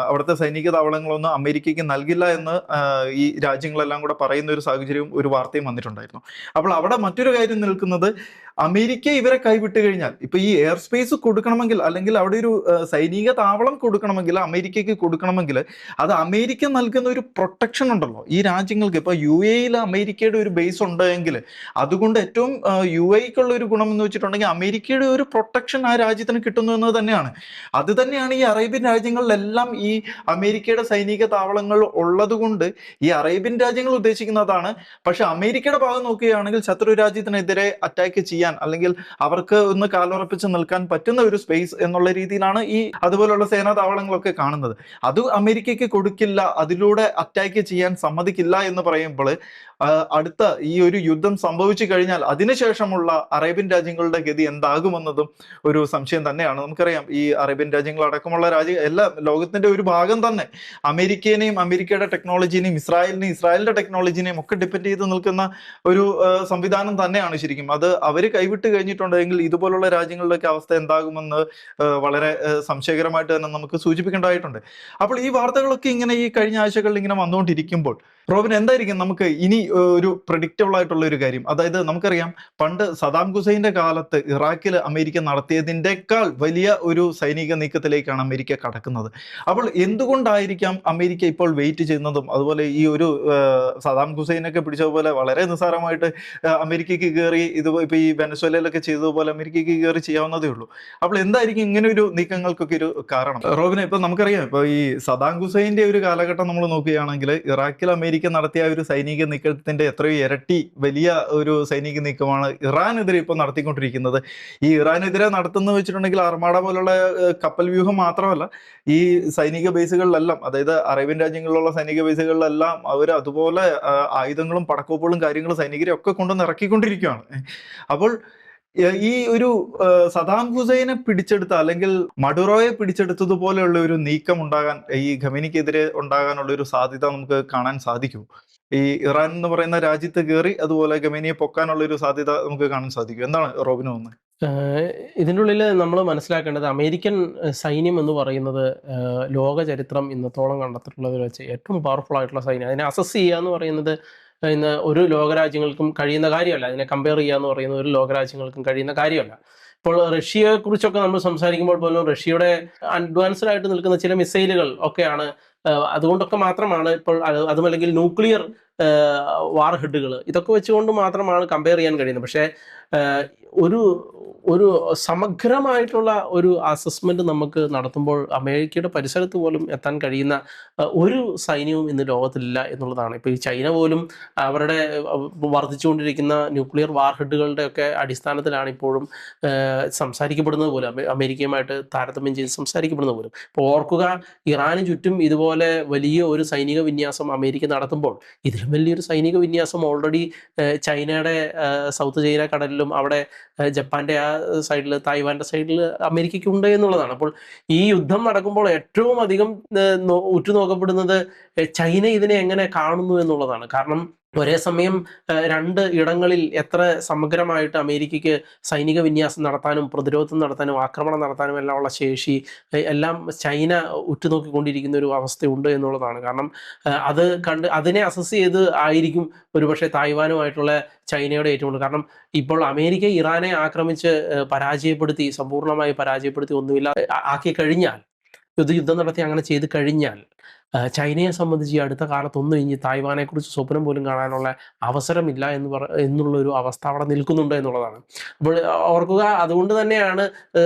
അവിടുത്തെ സൈനിക താവളങ്ങളൊന്നും അമേരിക്കയ്ക്ക് നൽകില്ല എന്ന് ഈ രാജ്യങ്ങളെല്ലാം കൂടെ പറയുന്ന ഒരു സാഹചര്യവും ഒരു വാർത്തയും വന്നിട്ടുണ്ടായിരുന്നു. അപ്പോൾ അവിടെ മറ്റൊരു കാര്യം നിൽക്കുന്നത്, അമേരിക്ക ഇവരെ കൈവിട്ട് കഴിഞ്ഞാൽ, ഇപ്പൊ ഈ എയർ സ്പേസ് കൊടുക്കണമെങ്കിൽ അല്ലെങ്കിൽ അവിടെ ഒരു സൈനിക താവളം കൊടുക്കണമെങ്കിൽ, അമേരിക്കയ്ക്ക് കൊടുക്കണമെങ്കിൽ അത് അമേരിക്ക നൽകുന്ന ഒരു പ്രൊട്ടക്ഷൻ ഉണ്ടല്ലോ ഈ രാജ്യങ്ങൾക്ക്. ഇപ്പൊ UAE അമേരിക്കയുടെ ഒരു ബേസ് ഉണ്ടെങ്കിൽ അതുകൊണ്ട് ഏറ്റവും UAEക്കുള്ള ഒരു ഗുണം എന്ന് വെച്ചിട്ടുണ്ടെങ്കിൽ അമേരിക്കയുടെ ഒരു പ്രൊട്ടക്ഷൻ ആ രാജ്യത്തിന് കിട്ടുന്നു എന്നത് തന്നെയാണ്. അത് തന്നെയാണ് ഈ അറേബ്യൻ രാജ്യങ്ങളിലെല്ലാം ഈ അമേരിക്കയുടെ സൈനിക താവളങ്ങൾ ഉള്ളത് കൊണ്ട് ഈ അറേബ്യൻ രാജ്യങ്ങൾ ഉദ്ദേശിക്കുന്നതാണ്. പക്ഷെ അമേരിക്കയുടെ ഭാഗം നോക്കുകയാണെങ്കിൽ ശത്രു രാജ്യത്തിനെതിരെ അറ്റാക്ക് ചെയ്യാൻ അല്ലെങ്കിൽ അവർക്ക് ഒന്ന് കാലുറപ്പിച്ച് നിൽക്കാൻ പറ്റുന്ന ഒരു സ്പേസ് എന്നുള്ള രീതിയിലാണ് ഈ അതുപോലുള്ള സേനാ താവളങ്ങളൊക്കെ കാണുന്നത്. അത് അമേരിക്കയ്ക്ക് കൊടുക്കില്ല, അതിലൂടെ അറ്റാക്ക് ചെയ്യാൻ സമ്മതിക്കില്ല എന്ന് പറയുമ്പോൾ അടുത്ത ഈ ഒരു യുദ്ധം സംഭവിച്ചു കഴിഞ്ഞാൽ അതിനുശേഷമുള്ള അറേബ്യൻ രാജ്യങ്ങളുടെ ഗതി എന്താകുമെന്നതും ഒരു സംശയം തന്നെയാണ്. നമുക്കറിയാം ഈ അറേബ്യൻ രാജ്യങ്ങൾ അടക്കമുള്ള എല്ലാ ലോകത്തിന്റെ ഒരു ഭാഗം തന്നെ അമേരിക്കയെയും അമേരിക്കയുടെ ടെക്നോളജിനെയും ഇസ്രായേലിന്റെ ടെക്നോളജിനെയും ഒക്കെ ഡിപ്പെൻഡ് ചെയ്ത് നിൽക്കുന്ന ഒരു സംവിധാനം തന്നെയാണ് ശരിക്കും. അത് അവര് കൈവിട്ട് കഴിഞ്ഞിട്ടുണ്ടെങ്കിൽ ഇതുപോലുള്ള രാജ്യങ്ങളുടെയൊക്കെ അവസ്ഥ എന്താകുമെന്ന് വളരെ സംശയകരമായിട്ട് തന്നെ നമുക്ക് സൂചിപ്പിക്കേണ്ടതായിട്ടുണ്ട്. അപ്പോൾ ഈ വാർത്തകളൊക്കെ ഇങ്ങനെ ഈ കഴിഞ്ഞ ആഴ്ചകളിൽ ഇങ്ങനെ വന്നുകൊണ്ടിരിക്കുമ്പോൾ റോബിൻ, എന്തായിരിക്കും നമുക്ക് ഇനി ഒരു പ്രഡിക്റ്റബിൾ ആയിട്ടുള്ള ഒരു കാര്യം? അതായത് നമുക്കറിയാം പണ്ട് സദാം ഹുസൈന്റെ കാലത്ത് ഇറാഖിൽ അമേരിക്ക നടത്തിയതിൻ്റെക്കാൾ വലിയ ഒരു സൈനിക നീക്കത്തിലേക്കാണ് അമേരിക്ക കടക്കുന്നത്. അപ്പോൾ എന്തുകൊണ്ടായിരിക്കാം അമേരിക്ക ഇപ്പോൾ വെയിറ്റ് ചെയ്യുന്നതും അതുപോലെ ഈ ഒരു സദാം ഹുസൈനൊക്കെ പിടിച്ചതുപോലെ വളരെ നിസ്സാരമായിട്ട് അമേരിക്കയ്ക്ക് കയറി ഇപ്പൊ ഈ വെനസ്വേലയിലൊക്കെ ചെയ്തതുപോലെ അമേരിക്കയ്ക്ക് കയറി ചെയ്യാവുന്നതേ ഉള്ളൂ. അപ്പോൾ എന്തായിരിക്കും ഇങ്ങനെ ഒരു നീക്കങ്ങൾക്കൊക്കെ ഒരു കാരണം? റോബിനെ, ഇപ്പൊ നമുക്കറിയാം ഇപ്പൊ ഈ സദാം ഹുസൈന്റെ ഒരു കാലഘട്ടം നമ്മൾ നോക്കുകയാണെങ്കിൽ ഇറാഖിൽ അമേരിക്ക അമേരിക്ക നടത്തിയ ഒരു സൈനിക നീക്കത്തിന്റെ എത്രയോ ഇരട്ടി വലിയ ഒരു സൈനിക നീക്കമാണ് ഇറാനെതിരെ ഇപ്പോൾ നടത്തിക്കൊണ്ടിരിക്കുന്നത്. ഈ ഇറാനെതിരെ നടത്തുന്നത് വെച്ചിട്ടുണ്ടെങ്കിൽ അർമാഡ പോലുള്ള കപ്പൽ വ്യൂഹം മാത്രമല്ല, ഈ സൈനിക ബേസുകളിലെല്ലാം, അതായത് അറേബ്യൻ രാജ്യങ്ങളിലുള്ള സൈനിക ബേസുകളിലെല്ലാം അവർ അതുപോലെ ആയുധങ്ങളും പടക്കോപ്പുകളും കാര്യങ്ങളും സൈനികരെ ഒക്കെ കൊണ്ടുവന്ന് ഇറക്കിക്കൊണ്ടിരിക്കുകയാണ്. അപ്പോൾ ഈ ഒരു സദാം ഹുസൈനെ പിടിച്ചെടുത്ത, അല്ലെങ്കിൽ മഡുറോയെ പിടിച്ചെടുത്തതുപോലെയുള്ള ഒരു നീക്കം ഉണ്ടാകാൻ, ഈ ഖമേനിക്കെതിരെ ഉണ്ടാകാനുള്ള ഒരു സാധ്യത നമുക്ക് കാണാൻ സാധിക്കും. ഈ ഇറാൻ എന്ന് പറയുന്ന രാജ്യത്ത് കയറി അതുപോലെ ഖമേനിയെ പൊക്കാനുള്ള ഒരു സാധ്യത നമുക്ക് കാണാൻ സാധിക്കും. എന്താണ് റോബിന് തോന്നുന്നത്? ഇതിൻ്റെ ഉള്ളിൽ നമ്മൾ മനസ്സിലാക്കേണ്ടത്, അമേരിക്കൻ സൈന്യം എന്ന് പറയുന്നത് ലോക ചരിത്രം ഇന്നത്തോളം കണ്ടെത്തിയിട്ടുള്ളതിൽ വെച്ച് ഏറ്റവും പവർഫുൾ ആയിട്ടുള്ള സൈന്യം. അതിനെ അസസ് ചെയ്യുക എന്ന് പറയുന്നത് ഇന്ന് ഒരു ലോകരാജ്യങ്ങൾക്കും കഴിയുന്ന കാര്യമല്ല. അതിനെ കമ്പയർ ചെയ്യുക എന്ന് പറയുന്നത് ഒരു ലോകരാജ്യങ്ങൾക്കും കഴിയുന്ന കാര്യമല്ല. ഇപ്പോൾ റഷ്യയെക്കുറിച്ചൊക്കെ നമ്മൾ സംസാരിക്കുമ്പോൾ പോലും റഷ്യയുടെ അഡ്വാൻസ്ഡ് ആയിട്ട് നിൽക്കുന്ന ചില മിസൈലുകൾ ഒക്കെയാണ്, അതുകൊണ്ടൊക്കെ മാത്രമാണ് ഇപ്പോൾ അതുമല്ലെങ്കിൽ ന്യൂക്ലിയർ വാർ ഹെഡുകൾ, ഇതൊക്കെ വെച്ചുകൊണ്ട് മാത്രമാണ് കമ്പയർ ചെയ്യാൻ കഴിയുന്നത്. പക്ഷേ ഒരു ഒരു സമഗ്രമായിട്ടുള്ള ഒരു അസസ്മെന്റ് നമുക്ക് നടത്തുമ്പോൾ അമേരിക്കയുടെ പരിസരത്ത് പോലും എത്താൻ കഴിയുന്ന ഒരു സൈന്യവും ഇന്ന് ലോകത്തിലില്ല എന്നുള്ളതാണ്. ഇപ്പോൾ ഈ ചൈന പോലും അവരുടെ വർദ്ധിച്ചുകൊണ്ടിരിക്കുന്ന ന്യൂക്ലിയർ വാർ ഹെഡുകളുടെ ഒക്കെ അടിസ്ഥാനത്തിലാണ് ഇപ്പോഴും സംസാരിക്കപ്പെടുന്നത് പോലും, അമേരിക്കയുമായിട്ട് താരതമ്യം ചെയ്ത് സംസാരിക്കപ്പെടുന്നത് പോലും. ഇപ്പോൾ ഓർക്കുക, ഇറാന് ചുറ്റും ഇതുപോലെ വലിയ ഒരു സൈനിക വിന്യാസം അമേരിക്ക നടത്തുമ്പോൾ ഇതിലും വലിയൊരു സൈനിക വിന്യാസം ഓൾറെഡി ചൈനയുടെ സൗത്ത് ചൈന കടലിലും അവിടെ ജപ്പാന്റെ ആ സൈഡിൽ, തായ്വാന്റെ സൈഡിൽ അമേരിക്കയ്ക്ക് ഉണ്ട് എന്നുള്ളതാണ്. അപ്പോൾ ഈ യുദ്ധം നടക്കുമ്പോൾ ഏറ്റവും അധികം ഉറ്റുനോക്കപ്പെടുന്നത് ചൈന ഇതിനെ എങ്ങനെ കാണുന്നു എന്നുള്ളതാണ്. കാരണം ഒരേ സമയം രണ്ട് ഇടങ്ങളിൽ എത്ര സമഗ്രമായിട്ട് അമേരിക്കയ്ക്ക് സൈനിക വിന്യാസം നടത്താനും പ്രതിരോധം നടത്താനും ആക്രമണം നടത്താനും എല്ലാം ഉള്ള ശേഷി എല്ലാം ചൈന ഉറ്റുനോക്കിക്കൊണ്ടിരിക്കുന്ന ഒരു അവസ്ഥയുണ്ട് എന്നുള്ളതാണ്. കാരണം അത് അതിനെ അസസ് ചെയ്ത് ആയിരിക്കും ഒരുപക്ഷെ തായ്വാനുമായിട്ടുള്ള ചൈനയുടെ ഏറ്റുമുട്ടൽ. കാരണം ഇപ്പോൾ അമേരിക്ക ഇറാനെ ആക്രമിച്ച് സമ്പൂർണ്ണമായി പരാജയപ്പെടുത്തി ഒന്നുമില്ല ആക്കി കഴിഞ്ഞാൽ, യുദ്ധം നടത്തി അങ്ങനെ ചെയ്ത് കഴിഞ്ഞാൽ ചൈനയെ സംബന്ധിച്ച് ഈ അടുത്ത കാലത്തൊന്നും ഇനി തായ്വാനെ കുറിച്ച് സ്വപ്നം പോലും കാണാനുള്ള അവസരമില്ല എന്നുള്ളൊരു അവസ്ഥ അവിടെ നിൽക്കുന്നുണ്ട് എന്നുള്ളതാണ്. അപ്പോൾ ഓർക്കുക, അതുകൊണ്ട് തന്നെയാണ്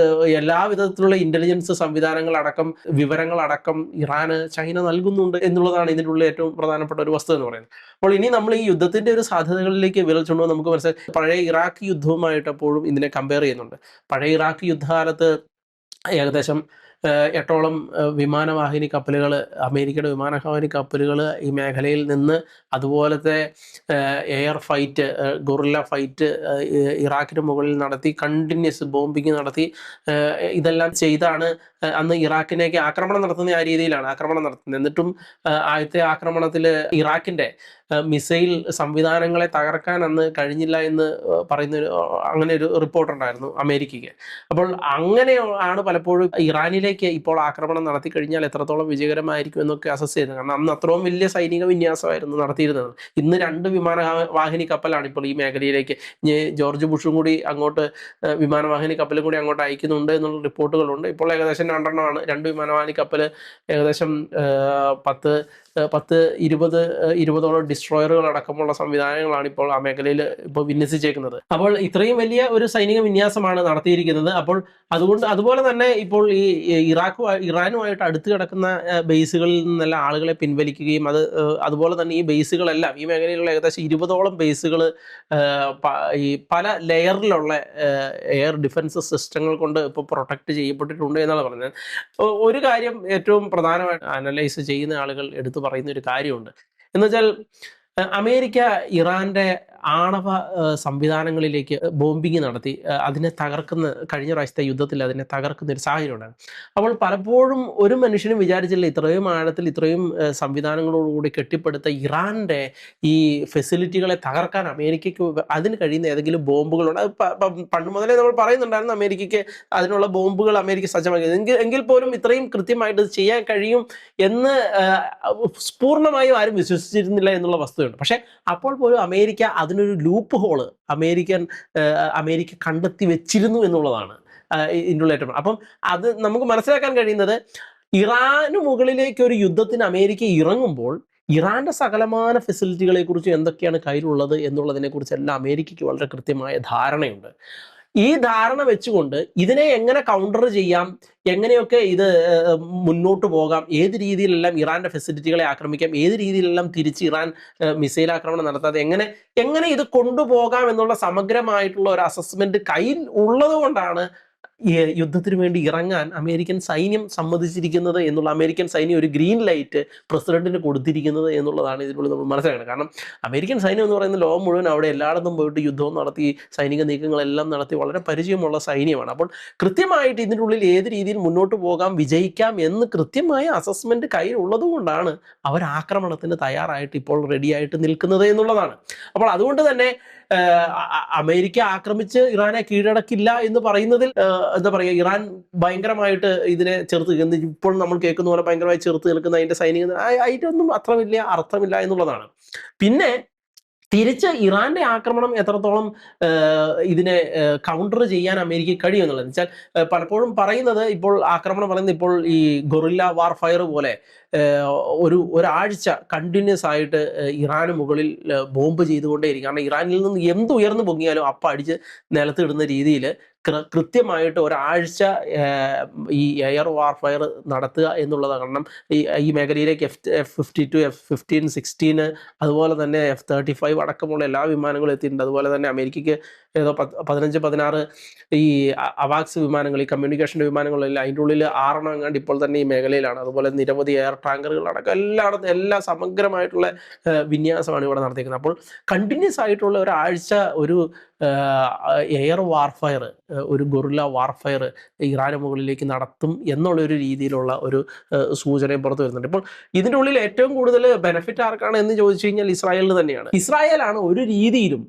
എല്ലാ വിധത്തിലുള്ള ഇന്റലിജൻസ് സംവിധാനങ്ങളടക്കം വിവരങ്ങളടക്കം ഇറാന് ചൈന നൽകുന്നുണ്ട് എന്നുള്ളതാണ് ഇതിനുള്ള ഏറ്റവും പ്രധാനപ്പെട്ട ഒരു വസ്തുത എന്ന് പറയുന്നത്. അപ്പോൾ ഇനി നമ്മൾ ഈ യുദ്ധത്തിന്റെ ഒരു സാധ്യതകളിലേക്ക് വിരൽ ചൂണ്ടുമ്പോൾ നമുക്ക് മനസ്സിലായി, പഴയ ഇറാഖ് യുദ്ധവുമായിട്ട് എപ്പോഴും ഇതിനെ കമ്പയർ ചെയ്യുന്നുണ്ട്. പഴയ ഇറാഖ് യുദ്ധകാലത്ത് ഏകദേശം 8ഓളം വിമാനവാഹിനി കപ്പലുകൾ, അമേരിക്കയുടെ വിമാനവാഹിനി കപ്പലുകൾ ഈ മേഖലയിൽ നിന്ന് അതുപോലത്തെ എയർ ഫൈറ്റ്, ഗൊറില്ല ഫൈറ്റ് ഇറാഖിന് മുകളിൽ നടത്തി, കണ്ടിന്യൂസ് ബോംബിങ് നടത്തി, ഇതെല്ലാം ചെയ്താണ് അന്ന് ഇറാഖിലേക്ക് ആക്രമണം നടത്തുന്ന ആ രീതിയിലാണ് ആക്രമണം നടത്തുന്നത്. എന്നിട്ടും ആദ്യത്തെ ആക്രമണത്തിൽ ഇറാഖിന്റെ മിസൈൽ സംവിധാനങ്ങളെ തകർക്കാൻ അന്ന് കഴിഞ്ഞില്ല എന്ന് പറയുന്ന അങ്ങനെ ഒരു റിപ്പോർട്ടുണ്ടായിരുന്നു അമേരിക്കയ്ക്ക്. അപ്പോൾ അങ്ങനെയാണ് പലപ്പോഴും ഇറാനിലേക്ക് ഇപ്പോൾ ആക്രമണം നടത്തി കഴിഞ്ഞാൽ എത്രത്തോളം വിജയകരമായിരിക്കും എന്നൊക്കെ അസസ് ചെയ്യുന്നത്. കാരണം അന്ന് അത്രയും വലിയ സൈനിക വിന്യാസമായിരുന്നു നടത്തിയിരുന്നത്. ഇന്ന് 2 വിമാനവാഹിനി കപ്പലാണ് ഇപ്പോൾ ഈ മേഖലയിലേക്ക്, ജോർജ് ബുഷും കൂടി അങ്ങോട്ട് വിമാനവാഹിനി കപ്പലും കൂടി അങ്ങോട്ട് അയക്കുന്നുണ്ട് എന്നുള്ള റിപ്പോർട്ടുകളുണ്ട്. ഇപ്പോൾ ഏകദേശം 2 2 വിമാനവാഹിനി കപ്പൽ ഏകദേശം 20ഓളം ഡിസ്ട്രോയറുകൾ അടക്കമുള്ള സംവിധാനങ്ങളാണ് ഇപ്പോൾ ആ മേഖലയിൽ ഇപ്പോൾ വിന്യസിച്ചേക്കുന്നത്. അപ്പോൾ ഇത്രയും വലിയ ഒരു സൈനിക വിന്യാസമാണ് നടത്തിയിരിക്കുന്നത്. അപ്പോൾ അതുപോലെ തന്നെ ഇപ്പോൾ ഈ ഇറാനുമായിട്ട് അടുത്ത് കിടക്കുന്ന ബേസുകളിൽ നിന്നെല്ലാം ആളുകളെ പിൻവലിക്കുകയും അതുപോലെ തന്നെ ഈ ബേസുകളെല്ലാം, ഈ മേഖലയിലുള്ള ഏകദേശം 20ഓളം ബേസുകൾ ഈ പല ലെയറിലുള്ള എയർ ഡിഫൻസ് സിസ്റ്റങ്ങൾ കൊണ്ട് ഇപ്പോൾ പ്രൊട്ടക്ട് ചെയ്യപ്പെട്ടിട്ടുണ്ട് എന്നാണ് പറഞ്ഞത്. ഒരു കാര്യം ഏറ്റവും പ്രധാനമായിട്ട് അനലൈസ് ചെയ്യുന്ന ആളുകൾ എടുത്തു പറയുന്ന ഒരു കാര്യമുണ്ട്. എന്നുവെച്ചാൽ അമേരിക്ക ഇറാന്റെ ആണവ സംവിധാനങ്ങളിലേക്ക് ബോംബിങ് നടത്തി അതിനെ കഴിഞ്ഞ പ്രാവശ്യത്തെ യുദ്ധത്തിൽ അതിനെ തകർക്കുന്ന ഒരു സാഹചര്യം ഉണ്ടാകും. അപ്പോൾ പലപ്പോഴും ഒരു മനുഷ്യനും വിചാരിച്ചില്ല ഇത്രയും ആഴത്തിൽ ഇത്രയും സംവിധാനങ്ങളോടുകൂടി കെട്ടിപ്പടുത്ത ഇറാന്റെ ഈ ഫെസിലിറ്റികളെ തകർക്കാൻ അമേരിക്കയ്ക്ക് അതിന് കഴിയുന്ന ഏതെങ്കിലും ബോംബുകളുണ്ട്. പണ്ട് മുതലേ നമ്മൾ പറയുന്നുണ്ടായിരുന്നു അമേരിക്കയ്ക്ക് അതിനുള്ള ബോംബുകൾ അമേരിക്ക സജ്ജമാക്കി, എങ്കിൽ പോലും ഇത്രയും കൃത്യമായിട്ട് ചെയ്യാൻ കഴിയും എന്ന് പൂർണ്ണമായും ആരും വിശ്വസിച്ചിരുന്നില്ല എന്നുള്ള വസ്തുതയുണ്ട്. പക്ഷെ അപ്പോൾ പോലും അമേരിക്ക അതിനൊരു ലൂപ്പ് ഹോള് അമേരിക്ക കണ്ടെത്തി വെച്ചിരുന്നു എന്നുള്ളതാണ് ഇതിനുള്ള ഏറ്റവും. അപ്പം അത് നമുക്ക് മനസ്സിലാക്കാൻ കഴിയുന്നത്, ഇറാന് മുകളിലേക്ക് ഒരു യുദ്ധത്തിന് അമേരിക്ക ഇറങ്ങുമ്പോൾ ഇറാന്റെ സകലമാന ഫെസിലിറ്റികളെ കുറിച്ച് എന്തൊക്കെയാണ് കയ്യിലുള്ളത് എന്നുള്ളതിനെ കുറിച്ചെല്ലാം അമേരിക്കയ്ക്ക് വളരെ കൃത്യമായ ധാരണയുണ്ട്. ഈ ധാരണ വെച്ചുകൊണ്ട് ഇതിനെ എങ്ങനെ കൗണ്ടർ ചെയ്യാം, എങ്ങനെയൊക്കെ ഇത് മുന്നോട്ട് പോകാം, ഏത് രീതിയിലെല്ലാം ഇറാന്റെ ഫെസിലിറ്റികളെ ആക്രമിക്കാം, ഏത് രീതിയിലെല്ലാം തിരിച്ച് ഇറാൻ മിസൈൽ ആക്രമണം നടത്താതെ എങ്ങനെ ഇത് കൊണ്ടുപോകാം എന്നുള്ള സമഗ്രമായിട്ടുള്ള ഒരു അസസ്മെന്റ് കയ്യിൽ ഉള്ളത് കൊണ്ടാണ് ഈ യുദ്ധത്തിന് വേണ്ടി ഇറങ്ങാൻ അമേരിക്കൻ സൈന്യം സമ്മതിച്ചിരിക്കുന്നത് എന്നുള്ള, അമേരിക്കൻ സൈന്യം ഒരു ഗ്രീൻ ലൈറ്റ് പ്രസിഡന്റിന് കൊടുത്തിരിക്കുന്നത് എന്നുള്ളതാണ് ഇതിനുള്ളിൽ നമ്മൾ മനസ്സിലാക്കുന്നത്. കാരണം അമേരിക്കൻ സൈന്യം എന്ന് പറയുന്ന ലോകം മുഴുവൻ അവിടെ എല്ലായിടത്തും പോയിട്ട് യുദ്ധവും നടത്തി സൈനിക നീക്കങ്ങളെല്ലാം നടത്തി വളരെ പരിചയമുള്ള സൈന്യമാണ്. അപ്പോൾ കൃത്യമായിട്ട് ഇതിൻ്റെ ഉള്ളിൽ ഏത് രീതിയിൽ മുന്നോട്ട് പോകാം, വിജയിക്കാം എന്ന് കൃത്യമായ അസസ്മെന്റ് കയ്യിൽ ഉള്ളത് കൊണ്ടാണ് അവർ ആക്രമണത്തിന് തയ്യാറായിട്ട് ഇപ്പോൾ റെഡിയായിട്ട് നിൽക്കുന്നത് എന്നുള്ളതാണ്. അപ്പോൾ അതുകൊണ്ട് തന്നെ അമേരിക്ക ആക്രമിച്ച് ഇറാനെ കീഴടക്കില്ല എന്ന് പറയുന്നതിൽ എന്താ പറയുക, ഇറാൻ ഭയങ്കരമായിട്ട് ഇതിനെ ചെറുത്ത് ഇപ്പോൾ നമ്മൾ കേൾക്കുന്ന പോലെ ഭയങ്കരമായി ചെറുത്ത് നിൽക്കുന്ന അതിന്റെ സൈനിക അതിനൊന്നും അത്ര വലിയ അർത്ഥമില്ല എന്നുള്ളതാണ്. പിന്നെ തിരിച്ച് ഇറാന്റെ ആക്രമണം എത്രത്തോളം ഇതിനെ കൗണ്ടർ ചെയ്യാൻ അമേരിക്കയ്ക്ക് കഴിയുമെന്നുള്ളത് വെച്ചാൽ പലപ്പോഴും പറയുന്നത്, ഇപ്പോൾ ആക്രമണം പറയുന്നത് ഇപ്പോൾ ഈ ഗൊറില്ല വാർഫയർ പോലെ ഒരാഴ്ച കണ്ടിന്യൂസ് ആയിട്ട് ഇറാന് മുകളിൽ ബോംബ് ചെയ്തുകൊണ്ടേയിരിക്കും. കാരണം ഇറാനിൽ നിന്ന് എന്ത് ഉയർന്നു പൊങ്ങിയാലും അപ്പം അടിച്ച് നിലത്തിടുന്ന രീതിയിൽ കൃത്യമായിട്ട് ഒരാഴ്ച ഈ എയർ വാർഫയർ നടത്തുക എന്നുള്ളതാണ്. കാരണം ഈ മേഖലയിലേക്ക് F-52, F-15, 16 അതുപോലെ തന്നെ F-35 അടക്കമുള്ള എല്ലാ വിമാനങ്ങളും എത്തിയിട്ടുണ്ട്. അതുപോലെ തന്നെ അമേരിക്കയ്ക്ക് ഏതോ 15, 16 ഈ അവാക്സ് വിമാനങ്ങൾ, ഈ കമ്മ്യൂണിക്കേഷൻ്റെ വിമാനങ്ങളെല്ലാം അതിൻ്റെ ഉള്ളിൽ 6 എങ്ങാണ്ട് ഇപ്പോൾ തന്നെ ഈ മേഖലയിലാണ്. അതുപോലെ നിരവധി എയർ ടാങ്കറുകൾ അടക്കം എല്ലായിടത്തും എല്ലാ സമഗ്രമായിട്ടുള്ള വിന്യാസമാണ് ഇവിടെ നടത്തിയിരിക്കുന്നത്. അപ്പോൾ കണ്ടിന്യൂസ് ആയിട്ടുള്ള ഒരാഴ്ച ഒരു എയർ വാർഫയർ, ഒരു ഗൊറില്ല വാർഫയർ ഇറാന് മുകളിലേക്ക് നടത്തും എന്നുള്ളൊരു രീതിയിലുള്ള ഒരു സൂചനയും പുറത്തു വരുന്നുണ്ട്. ഇപ്പോൾ ഇതിൻ്റെ ഉള്ളിൽ ഏറ്റവും കൂടുതൽ ബെനിഫിറ്റ് ആർക്കാണ് എന്ന് ചോദിച്ചു കഴിഞ്ഞാൽ ഇസ്രായേലിന് തന്നെയാണ്. ഇസ്രായേലാണ് ഒരു രീതിയിലും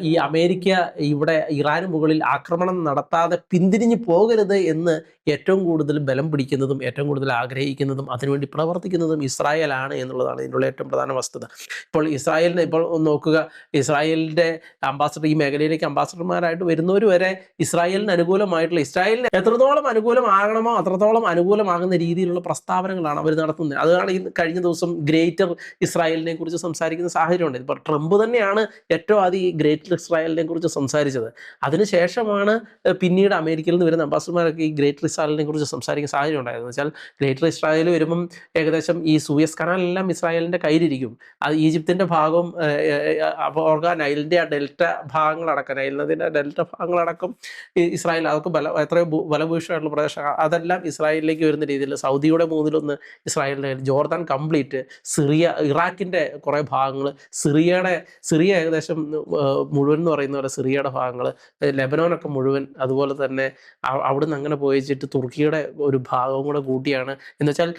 ഈ അമേരിക്ക ഇവിടെ ഇറാന് മുകളിൽ ആക്രമണം നടത്താതെ പിന്തിരിഞ്ഞു പോകരുത് എന്ന് ഏറ്റവും കൂടുതൽ ബലം പിടിക്കുന്നതും ഏറ്റവും കൂടുതൽ ആഗ്രഹിക്കുന്നതും അതിനുവേണ്ടി പ്രവർത്തിക്കുന്നതും ഇസ്രായേലാണ് എന്നുള്ളതാണ് ഇതിനുള്ള ഏറ്റവും പ്രധാന വസ്തുത. ഇപ്പോൾ ഇസ്രായേലിനെ ഇപ്പോൾ നോക്കുക, ഇസ്രായേലിൻ്റെ അംബാസഡർ, ഈ മേഖലയിലേക്ക് അംബാസഡർമാരായിട്ട് വരുന്നവർ വരെ ഇസ്രായേലിന് അനുകൂലമായിട്ടുള്ള, ഇസ്രായേലിന് എത്രത്തോളം അനുകൂലമാകണമോ അത്രത്തോളം അനുകൂലമാകുന്ന രീതിയിലുള്ള പ്രസ്താവനകളാണ് അവർ നടത്തുന്നത്. അതാണ് ഈ കഴിഞ്ഞ ദിവസം ഗ്രേറ്റർ ഇസ്രായേലിനെ കുറിച്ച് സംസാരിക്കുന്ന സാഹചര്യമുണ്ട്. ഇപ്പോൾ ട്രംപ് തന്നെയാണ് ഏറ്റവും ആദ്യം ഗ്രേറ്റർ ഇസ്രായേലിനെ കുറിച്ച് സംസാരിച്ചത്. അതിനുശേഷമാണ് പിന്നീട് അമേരിക്കയിൽ നിന്ന് വരുന്ന അംബാസഡർമാരൊക്കെ ഈ ഗ്രേറ്റർ ഇസ്രായേലിനെ കുറിച്ച് സംസാരിക്കുന്ന സാഹചര്യം ഉണ്ടായിരുന്നു. വെച്ചാൽ ഗ്രേറ്റർ ഇസ്രായേൽ വരുമ്പം ഏകദേശം ഈ സൂയസ് കനാലെല്ലാം ഇസ്രായേലിൻ്റെ കയ്യിലിരിക്കും. അത് ഈജിപ്തിൻ്റെ ഭാഗവും ഓർഗ നൈലിൻ്റെ ആ ഡെൽറ്റ ഭാഗങ്ങളടക്കം, നൈൽ നദിൻ്റെ ഡെൽറ്റ ഭാഗങ്ങളടക്കം ഇസ്രായേൽ, അതൊക്കെ എത്രയോ ബലഭൂഷണമായിട്ടുള്ള പ്രദേശം, അതെല്ലാം ഇസ്രായേലിലേക്ക് വരുന്ന രീതിയിൽ സൗദിയുടെ 1/3 ഇസ്രായേലിൻ്റെ കയ്യിൽ, ജോർദാൻ കംപ്ലീറ്റ്, ഇറാഖിൻ്റെ കുറേ ഭാഗങ്ങൾ, സിറിയ ഏകദേശം മുഴുവൻ എന്ന് പറയുന്ന പോലെ സിറിയയുടെ ഭാഗങ്ങൾ, ലെബനോനൊക്കെ മുഴുവൻ, അതുപോലെ തന്നെ അവിടുന്ന് അങ്ങനെ പോയിച്ചിട്ട് തുർക്കിയുടെ ഒരു ഭാഗവും കൂടെ കൂട്ടിയാണ്. എന്ന് വെച്ചാൽ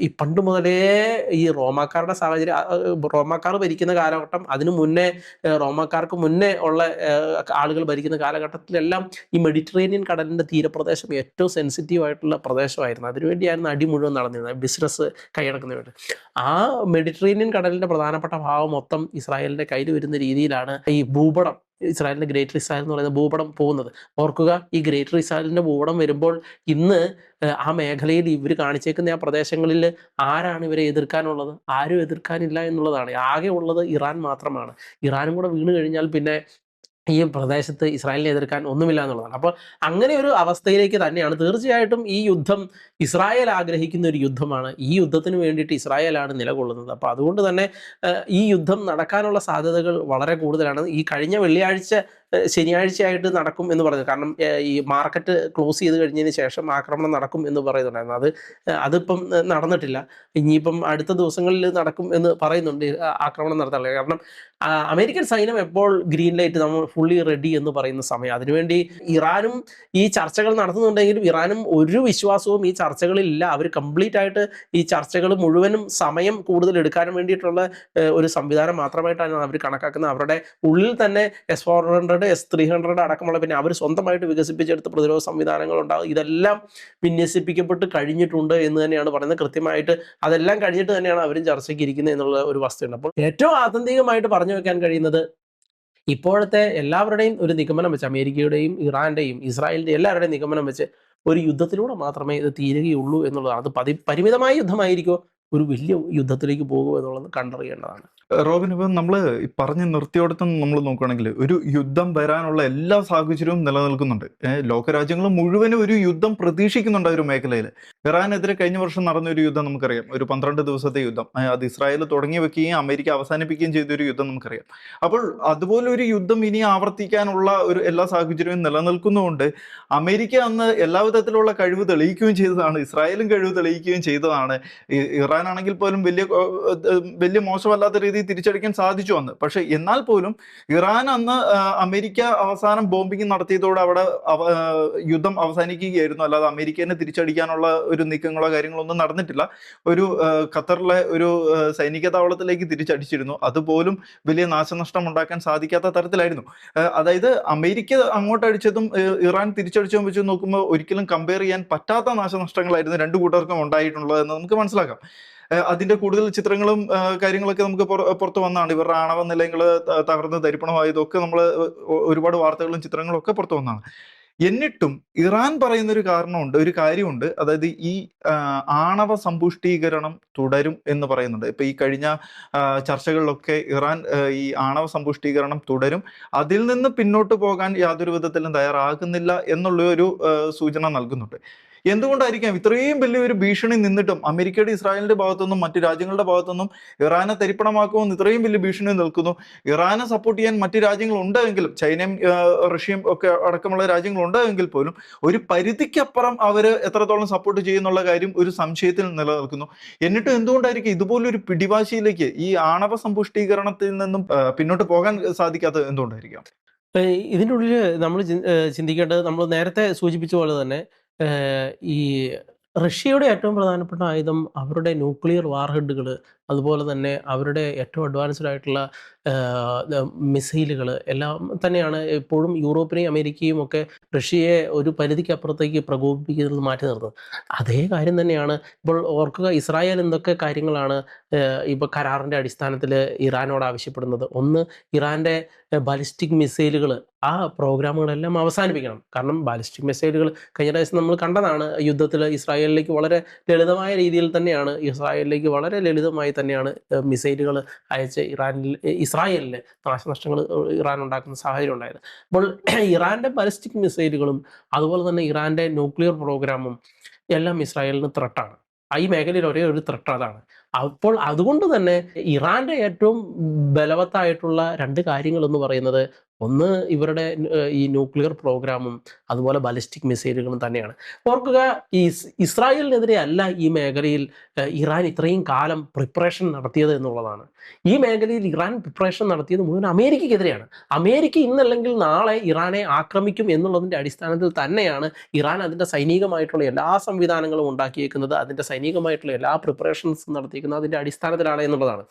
ഈ പണ്ട് മുതലേ ഈ റോമാക്കാരുടെ സാഹചര്യം, റോമാക്കാർ ഭരിക്കുന്ന കാലഘട്ടം, അതിനു മുന്നേ റോമാക്കാർക്ക് മുന്നേ ഉള്ള ആളുകൾ ഭരിക്കുന്ന കാലഘട്ടത്തിലെല്ലാം ഈ മെഡിറ്ററേനിയൻ കടലിൻ്റെ തീരപ്രദേശം ഏറ്റവും സെൻസിറ്റീവ് ആയിട്ടുള്ള പ്രദേശമായിരുന്നു. അതിനുവേണ്ടിയായിരുന്നു അടി മുഴുവൻ നടന്നിരുന്നത്, ബിസിനസ് കൈയടക്കുന്നതിന് വേണ്ടി. ആ മെഡിറ്ററേനിയൻ കടലിൻ്റെ പ്രധാനപ്പെട്ട ഭാഗം മൊത്തം ഇസ്രായേലിൻ്റെ കയ്യിൽ വരുന്ന രീതിയിലാണ് ഈ ഭൂപടം, ഇസ്രായേലിൻ്റെ ഗ്രേറ്റർ ഇസ്രായേൽ എന്ന് പറയുന്ന ഭൂപടം പോകുന്നത്. ഓർക്കുക, ഈ ഗ്രേറ്റർ ഇസ്രായേലിൻ്റെ ഭൂപടം വരുമ്പോൾ ഇന്ന് ആ മേഖലയിൽ ഇവർ കാണിച്ചേക്കുന്ന ആ പ്രദേശങ്ങളിൽ ആരാണ് ഇവരെ എതിർക്കാനുള്ളത്? ആരും എതിർക്കാനില്ല എന്നുള്ളതാണ്. ആകെ ഉള്ളത് ഇറാൻ മാത്രമാണ്. ഇറാനും കൂടെ വീണ് കഴിഞ്ഞാൽ പിന്നെ ഈ പ്രദേശത്ത് ഇസ്രായേലിനെ എതിർക്കാൻ ഒന്നുമില്ല എന്നുള്ളതാണ്. അപ്പോൾ അങ്ങനെ ഒരു അവസ്ഥയിലേക്ക് തന്നെയാണ് തീർച്ചയായിട്ടും ഈ യുദ്ധം ഇസ്രായേൽ ആഗ്രഹിക്കുന്ന ഒരു യുദ്ധമാണ്. ഈ യുദ്ധത്തിന് വേണ്ടിയിട്ട് ഇസ്രായേലാണ് നിലകൊള്ളുന്നത്. അപ്പോൾ അതുകൊണ്ട് തന്നെ ഈ യുദ്ധം നടക്കാനുള്ള സാധ്യതകൾ വളരെ കൂടുതലാണ്. ഈ കഴിഞ്ഞ വെള്ളിയാഴ്ച ശനിയാഴ്ചയായിട്ട് നടക്കും എന്ന് പറഞ്ഞു. കാരണം ഈ മാർക്കറ്റ് ക്ലോസ് ചെയ്ത് കഴിഞ്ഞതിന് ശേഷം ആക്രമണം നടക്കും എന്ന് പറയുന്നുണ്ടായിരുന്നു. അതിപ്പം നടന്നിട്ടില്ല. ഇനിയിപ്പം അടുത്ത ദിവസങ്ങളിൽ നടക്കും എന്ന് പറയുന്നുണ്ട് ആക്രമണം നടത്താനുള്ള. കാരണം അമേരിക്കൻ സൈന്യം എപ്പോൾ ഗ്രീൻ ലൈറ്റ്, നമ്മൾ ഫുള്ളി റെഡി എന്ന് പറയുന്ന സമയം, അതിനുവേണ്ടി ഇറാനും ഈ ചർച്ചകൾ നടത്തുന്നുണ്ടെങ്കിലും ഇറാനും ഒരു വിശ്വാസവും ഈ ചർച്ചകളിലില്ല. അവർ കംപ്ലീറ്റ് ആയിട്ട് ഈ ചർച്ചകൾ മുഴുവനും സമയം കൂടുതൽ എടുക്കാനും വേണ്ടിയിട്ടുള്ള ഒരു സംവിധാനം മാത്രമായിട്ടാണ് അവർ കണക്കാക്കുന്നത്. അവരുടെ ഉള്ളിൽ തന്നെ S-400, S-300 അടക്കമുള്ള, പിന്നെ അവർ സ്വന്തമായിട്ട് വികസിപ്പിച്ചെടുത്ത പ്രതിരോധ സംവിധാനങ്ങളുണ്ടാകും. ഇതെല്ലാം വിന്യസിപ്പിക്കപ്പെട്ട് കഴിഞ്ഞിട്ടുണ്ട് എന്ന് തന്നെയാണ് പറയുന്നത്. കൃത്യമായിട്ട് അതെല്ലാം കഴിഞ്ഞിട്ട് തന്നെയാണ് അവരും ചർച്ചയ്ക്ക് ഇരിക്കുന്നത് എന്നുള്ള ഒരു വസ്തുതയുണ്ട്. അപ്പോൾ ഏറ്റവും ആത്യന്തികമായിട്ട് പറഞ്ഞു വെക്കാൻ കഴിയുന്നത്, ഇപ്പോഴത്തെ എല്ലാവരുടെയും ഒരു നിഗമനം വെച്ച്, അമേരിക്കയുടെയും ഇറാന്റെയും ഇസ്രായേലിൻ്റെയും എല്ലാവരുടെയും നിഗമനം വെച്ച്, ഒരു യുദ്ധത്തിലൂടെ മാത്രമേ ഇത് തീരുകയുള്ളൂ എന്നുള്ളതാണ്. അത് പരിമിതമായ യുദ്ധമായിരിക്കുമോ, ഒരു വലിയ യുദ്ധത്തിലേക്ക് പോകുമോ എന്നുള്ളത് കണ്ടറിയേണ്ടതാണ്. റോബിൻ, ഇപ്പം നമ്മൾ പറഞ്ഞ് നിർത്തിയോടത്തും നമ്മൾ നോക്കുകയാണെങ്കിൽ ഒരു യുദ്ധം വരാനുള്ള എല്ലാ സാഹചര്യവും നിലനിൽക്കുന്നുണ്ട്. ലോകരാജ്യങ്ങൾ മുഴുവനും ഒരു യുദ്ധം പ്രതീക്ഷിക്കുന്നുണ്ട് ആ ഒരു മേഖലയിൽ. ഇറാനെതിരെ കഴിഞ്ഞ വർഷം നടന്ന ഒരു യുദ്ധം നമുക്കറിയാം, ഒരു 12 ദിവസത്തെ യുദ്ധം. അത് ഇസ്രായേൽ തുടങ്ങി വെക്കുകയും അമേരിക്ക അവസാനിപ്പിക്കുകയും ചെയ്ത ഒരു യുദ്ധം നമുക്കറിയാം. അപ്പോൾ അതുപോലെ ഒരു യുദ്ധം ഇനി ആവർത്തിക്കാനുള്ള ഒരു എല്ലാ സാഹചര്യവും നിലനിൽക്കുന്നതുകൊണ്ട് അമേരിക്ക അന്ന് എല്ലാ വിധത്തിലുള്ള കഴിവ് തെളിയിക്കുകയും ചെയ്തതാണ്, ഇസ്രായേലും കഴിവ് തെളിയിക്കുകയും ചെയ്തതാണ്. ഇറാൻ ആണെങ്കിൽ പോലും വലിയ മോശമല്ലാത്ത രീതിയിൽ തിരിച്ചടിക്കാൻ സാധിച്ചു അന്ന്. പക്ഷെ എന്നാൽ പോലും ഇറാൻ അന്ന് അമേരിക്ക അവസാനം ബോംബിംഗ് നടത്തിയതോടെ അവിടെ യുദ്ധം അവസാനിക്കുകയായിരുന്നു. അല്ലാതെ അമേരിക്കനെ തിരിച്ചടിക്കാനുള്ള ഒരു നീക്കങ്ങളോ കാര്യങ്ങളോ ഒന്നും നടന്നിട്ടില്ല. ഒരു ഖത്തറിലെ ഒരു സൈനിക താവളത്തിലേക്ക് തിരിച്ചടിച്ചിരുന്നു. അതുപോലും വലിയ നാശനഷ്ടം ഉണ്ടാക്കാൻ സാധിക്കാത്ത തരത്തിലായിരുന്നു. അതായത് അമേരിക്ക അങ്ങോട്ട് അടിച്ചതും ഇറാൻ തിരിച്ചടിച്ചതും വെച്ച് നോക്കുമ്പോൾ ഒരിക്കലും കമ്പയർ ചെയ്യാൻ പറ്റാത്ത നാശനഷ്ടങ്ങളായിരുന്നു രണ്ടു കൂട്ടർക്കും ഉണ്ടായിട്ടുള്ളത് എന്ന് നമുക്ക് മനസ്സിലാക്കാം. അതിന്റെ കൂടുതൽ ചിത്രങ്ങളും കാര്യങ്ങളൊക്കെ നമുക്ക് പുറത്തു വന്നതാണ്. ഇവരുടെ ആണവ നിലയങ്ങൾ തകർന്ന് തരിപ്പണമായതൊക്കെ നമ്മൾ ഒരുപാട് വാർത്തകളും ചിത്രങ്ങളും ഒക്കെ പുറത്തു വന്നതാണ്. എന്നിട്ടും ഇറാൻ പറയുന്ന ഒരു കാര്യമുണ്ട്. അതായത് ഈ ആണവ സമ്പുഷ്ടീകരണം തുടരും എന്ന് പറയുന്നുണ്ട്. ഇപ്പൊ ഈ കഴിഞ്ഞ ചർച്ചകളിലൊക്കെ ഇറാൻ ഈ ആണവ സമ്പുഷ്ടീകരണം തുടരും, അതിൽ നിന്ന് പിന്നോട്ട് പോകാൻ യാതൊരു വിധത്തിലും തയ്യാറാകുന്നില്ല എന്നുള്ള ഒരു സൂചന നൽകുന്നുണ്ട്. എന്തുകൊണ്ടായിരിക്കാം ഇത്രയും വലിയൊരു ഭീഷണി നിന്നിട്ടും അമേരിക്കയുടെ ഇസ്രായേലിന്റെ ഭാഗത്തുനിന്നും മറ്റു രാജ്യങ്ങളുടെ ഭാഗത്തുനിന്നും ഇറാനെ തരിപ്പണമാക്കുമെന്ന് ഇത്രയും വലിയ ഭീഷണി നിൽക്കുന്നു? ഇറാനെ സപ്പോർട്ട് ചെയ്യാൻ മറ്റു രാജ്യങ്ങൾ ഉണ്ടെങ്കിലും, ചൈനയും റഷ്യയും ഒക്കെ അടക്കമുള്ള രാജ്യങ്ങൾ ഉണ്ടെങ്കിൽ പോലും ഒരു പരിധിക്കപ്പുറം അവര് എത്രത്തോളം സപ്പോർട്ട് ചെയ്യുന്നുള്ള കാര്യം ഒരു സംശയത്തിൽ നിലനിൽക്കുന്നു. എന്നിട്ടും എന്തുകൊണ്ടായിരിക്കും ഇതുപോലൊരു പിടിവാശിയിലേക്ക് ഈ ആണവ സമ്പുഷ്ടീകരണത്തിൽ നിന്നും പിന്നോട്ട് പോകാൻ സാധിക്കാത്തത് എന്തുകൊണ്ടായിരിക്കാം? ഇതിൻ്റെ ഉള്ളിൽ നമ്മൾ ചിന്തിക്കേണ്ടത്, നമ്മൾ നേരത്തെ സൂചിപ്പിച്ച പോലെ തന്നെ ഈ റഷ്യയുടെ ഏറ്റവും പ്രധാനപ്പെട്ട ആയുധം അവരുടെ ന്യൂക്ലിയർ വാർഹെഡുകൾ, അതുപോലെ തന്നെ അവരുടെ ഏറ്റവും അഡ്വാൻസ്ഡ് ആയിട്ടുള്ള മിസൈലുകൾ എല്ലാം തന്നെയാണ് എപ്പോഴും യൂറോപ്പിനെയും അമേരിക്കയും ഒക്കെ റഷ്യയെ ഒരു പരിധിക്കപ്പുറത്തേക്ക് പ്രകോപിപ്പിക്കുന്നത്, മാറ്റി നിർത്തുന്നത്. അതേ കാര്യം തന്നെയാണ് ഇപ്പോൾ ഓർക്കുക. ഇസ്രായേൽ എന്തൊക്കെ കാര്യങ്ങളാണ് ഇപ്പോൾ കരാറിൻ്റെ അടിസ്ഥാനത്തിൽ ഇറാനോട് ആവശ്യപ്പെടുന്നത്. ഒന്ന്, ഇറാൻ്റെ ബാലിസ്റ്റിക് മിസൈലുകൾ, ആ പ്രോഗ്രാമുകളെല്ലാം അവസാനിപ്പിക്കണം. കാരണം ബാലിസ്റ്റിക് മിസൈലുകൾ കഴിഞ്ഞ പ്രാവശ്യം നമ്മൾ കണ്ടതാണ്. യുദ്ധത്തിൽ ഇസ്രായേലിലേക്ക് വളരെ ലളിതമായ രീതിയിൽ തന്നെയാണ് മിസൈലുകൾ അയച്ച് ഇസ്രായേലിന് നാശനഷ്ടങ്ങൾ ഇറാൻ ഉണ്ടാക്കുന്ന സാഹചര്യം ഉണ്ടായത്. അപ്പോൾ ഇറാൻ്റെ ബാലിസ്റ്റിക് മിസൈലുകളും അതുപോലെ തന്നെ ഇറാൻ്റെ ന്യൂക്ലിയർ പ്രോഗ്രാമും എല്ലാം ഇസ്രായേലിന് ത്രെട്ടാണ്. ഈ മേഖലയിൽ ഒരേ ഒരു ത്രെട്ട് അതാണ്. അപ്പോൾ അതുകൊണ്ട് തന്നെ ഇറാൻ്റെ ഏറ്റവും ബലവത്തായിട്ടുള്ള രണ്ട് കാര്യങ്ങൾ എന്ന് പറയുന്നത്, ഒന്ന് ഇവരുടെ ഈ ന്യൂക്ലിയർ പ്രോഗ്രാമും അതുപോലെ ബാലിസ്റ്റിക് മിസൈലുകളും തന്നെയാണ്. ഓർക്കുക, ഈ ഇസ്രായേലിനെതിരെ അല്ല ഈ മേഖലയിൽ ഇറാൻ ഇത്രയും കാലം പ്രിപ്പറേഷൻ നടത്തിയത് എന്നുള്ളതാണ്. ഈ മേഖലയിൽ ഇറാൻ പ്രിപ്പറേഷൻ നടത്തിയത് മുഴുവൻ അമേരിക്കയ്ക്കെതിരെയാണ്. അമേരിക്ക ഇന്നല്ലെങ്കിൽ നാളെ ഇറാനെ ആക്രമിക്കും എന്നുള്ളതിൻ്റെ അടിസ്ഥാനത്തിൽ തന്നെയാണ് ഇറാൻ അതിൻ്റെ സൈനികമായിട്ടുള്ള എല്ലാ സംവിധാനങ്ങളും ഉണ്ടാക്കിയേക്കുന്നത്, അതിൻ്റെ സൈനികമായിട്ടുള്ള എല്ലാ പ്രിപ്പറേഷൻസും നടത്തിയിരിക്കുന്നത് അതിൻ്റെ അടിസ്ഥാനത്തിലാണ് എന്നുള്ളതാണ്.